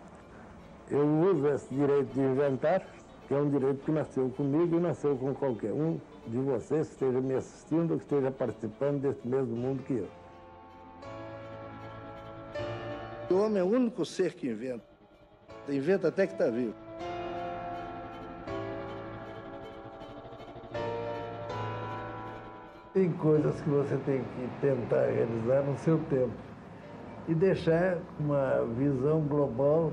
eu uso esse direito de inventar, que é um direito que nasceu comigo e nasceu com qualquer um de vocês que esteja me assistindo ou que esteja participando desse mesmo mundo que eu. O homem é o único ser que inventa. Inventa até que está vivo. Tem coisas que você tem que tentar realizar no seu tempo e deixar uma visão global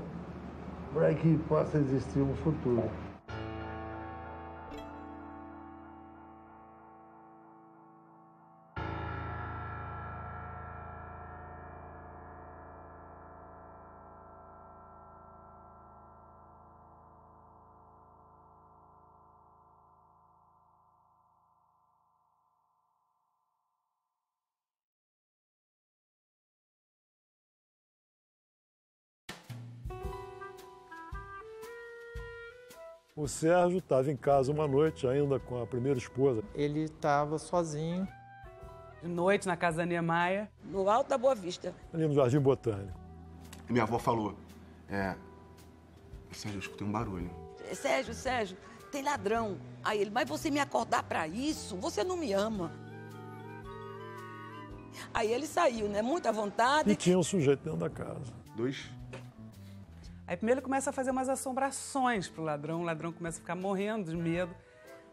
para que possa existir um futuro. O Sérgio estava em casa uma noite, ainda com a primeira esposa. Ele estava sozinho. De noite, na casa da Niemeyer. No Alto da Boa Vista. Ali no Jardim Botânico. Minha avó falou, Sérgio, eu escutei um barulho. Sérgio, tem ladrão. Aí ele, mas você me acordar pra isso? Você não me ama. Aí ele saiu, né? Muita vontade. E tinha um sujeito dentro da casa. 2. Aí primeiro ele começa a fazer umas assombrações pro ladrão, o ladrão começa a ficar morrendo de medo.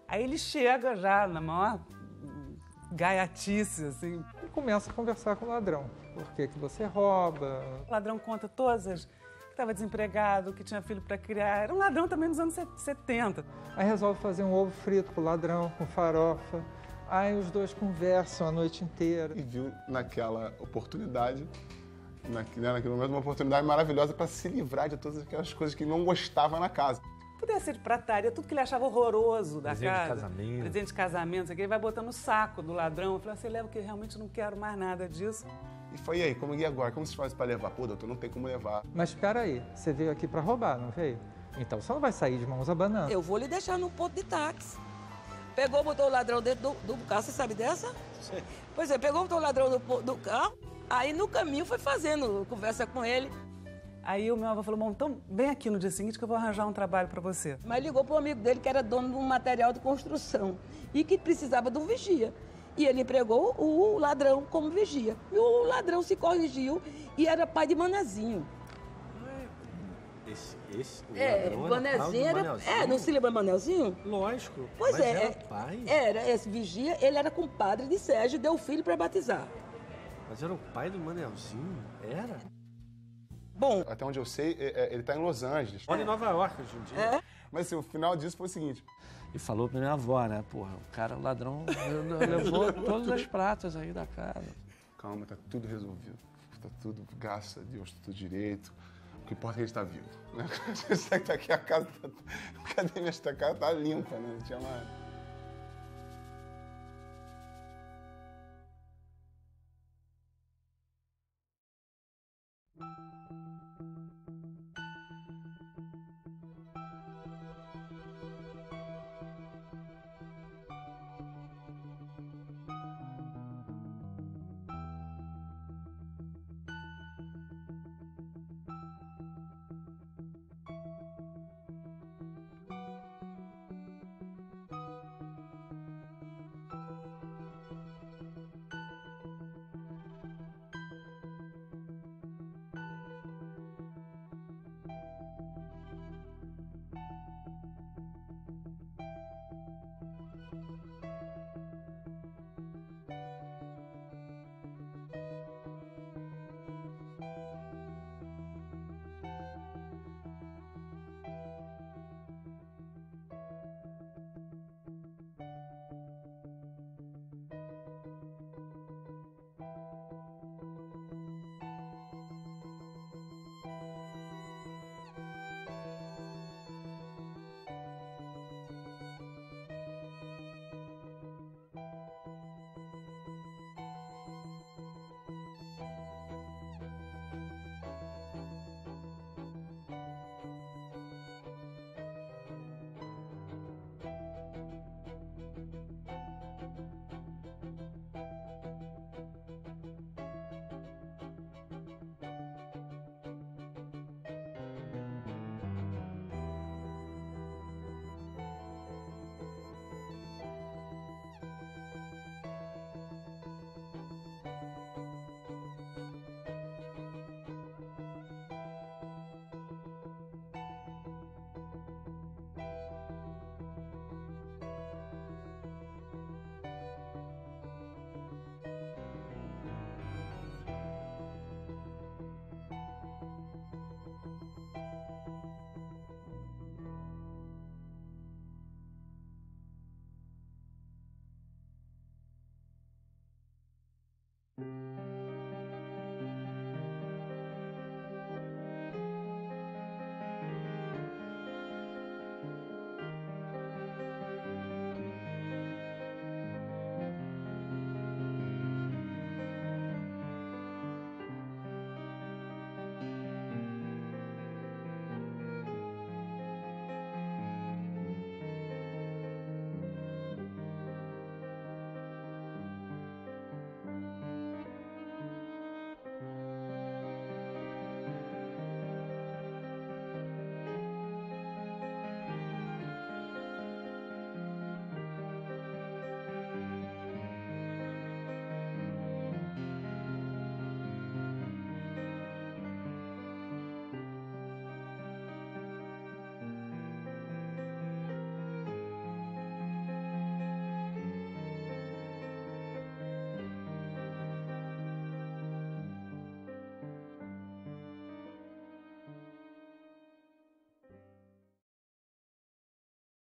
Aí ele chega já na maior gaiatice, assim. E começa a conversar com o ladrão. Por que você rouba? O ladrão conta todas as... que estava desempregado, que tinha filho para criar. Era um ladrão também dos anos 70. Aí resolve fazer um ovo frito pro ladrão, com farofa. Aí os dois conversam a noite inteira. E viu naquela oportunidade, naquele momento, uma oportunidade maravilhosa para se livrar de todas aquelas coisas que não gostava na casa. Pudesse ser de prataria, tudo que ele achava horroroso da Presente casa. de casamento. Presente de casamento, ele vai botando no saco do ladrão. Eu falei, você leva que eu realmente não quero mais nada disso. E foi aí, como e agora? Como vocês fazem para levar? Pô, doutor, não tem como levar. Mas espera aí, você veio aqui para roubar, não veio? Então você não vai sair de mãos abanando. Eu vou lhe deixar no ponto de táxi. Pegou, botou o ladrão dentro do carro, você sabe dessa? Sim. Pois é, pegou, botou o ladrão do carro, aí no caminho foi fazendo conversa com ele. Aí o meu avô falou, bom, então vem aqui no dia seguinte que eu vou arranjar um trabalho para você. Mas ligou para um amigo dele que era dono de um material de construção e que precisava de um vigia. E ele empregou o ladrão como vigia. E o ladrão se corrigiu e era pai de Manezinho. Manezinho era... não se lembra Manelzinho? Lógico. Pois mas é. Era pai. Era, esse vigia, ele era compadre de Sérgio e deu filho para batizar. Mas era o pai do Manelzinho? Era? Bom. Até onde eu sei, ele tá em Los Angeles. Olha em Nova York hoje em dia. Mas assim, o final disso foi o seguinte. E falou pra minha avó, né? Porra, o cara, o ladrão, levou todas as pratas aí da casa. Calma, tá tudo resolvido. Tá tudo, graças a Deus, tá tudo direito. O que importa é que ele está vivo. Né? Você que tá aqui, a casa tá... Cadê minha casa? Tá limpa, né? Não tinha mais.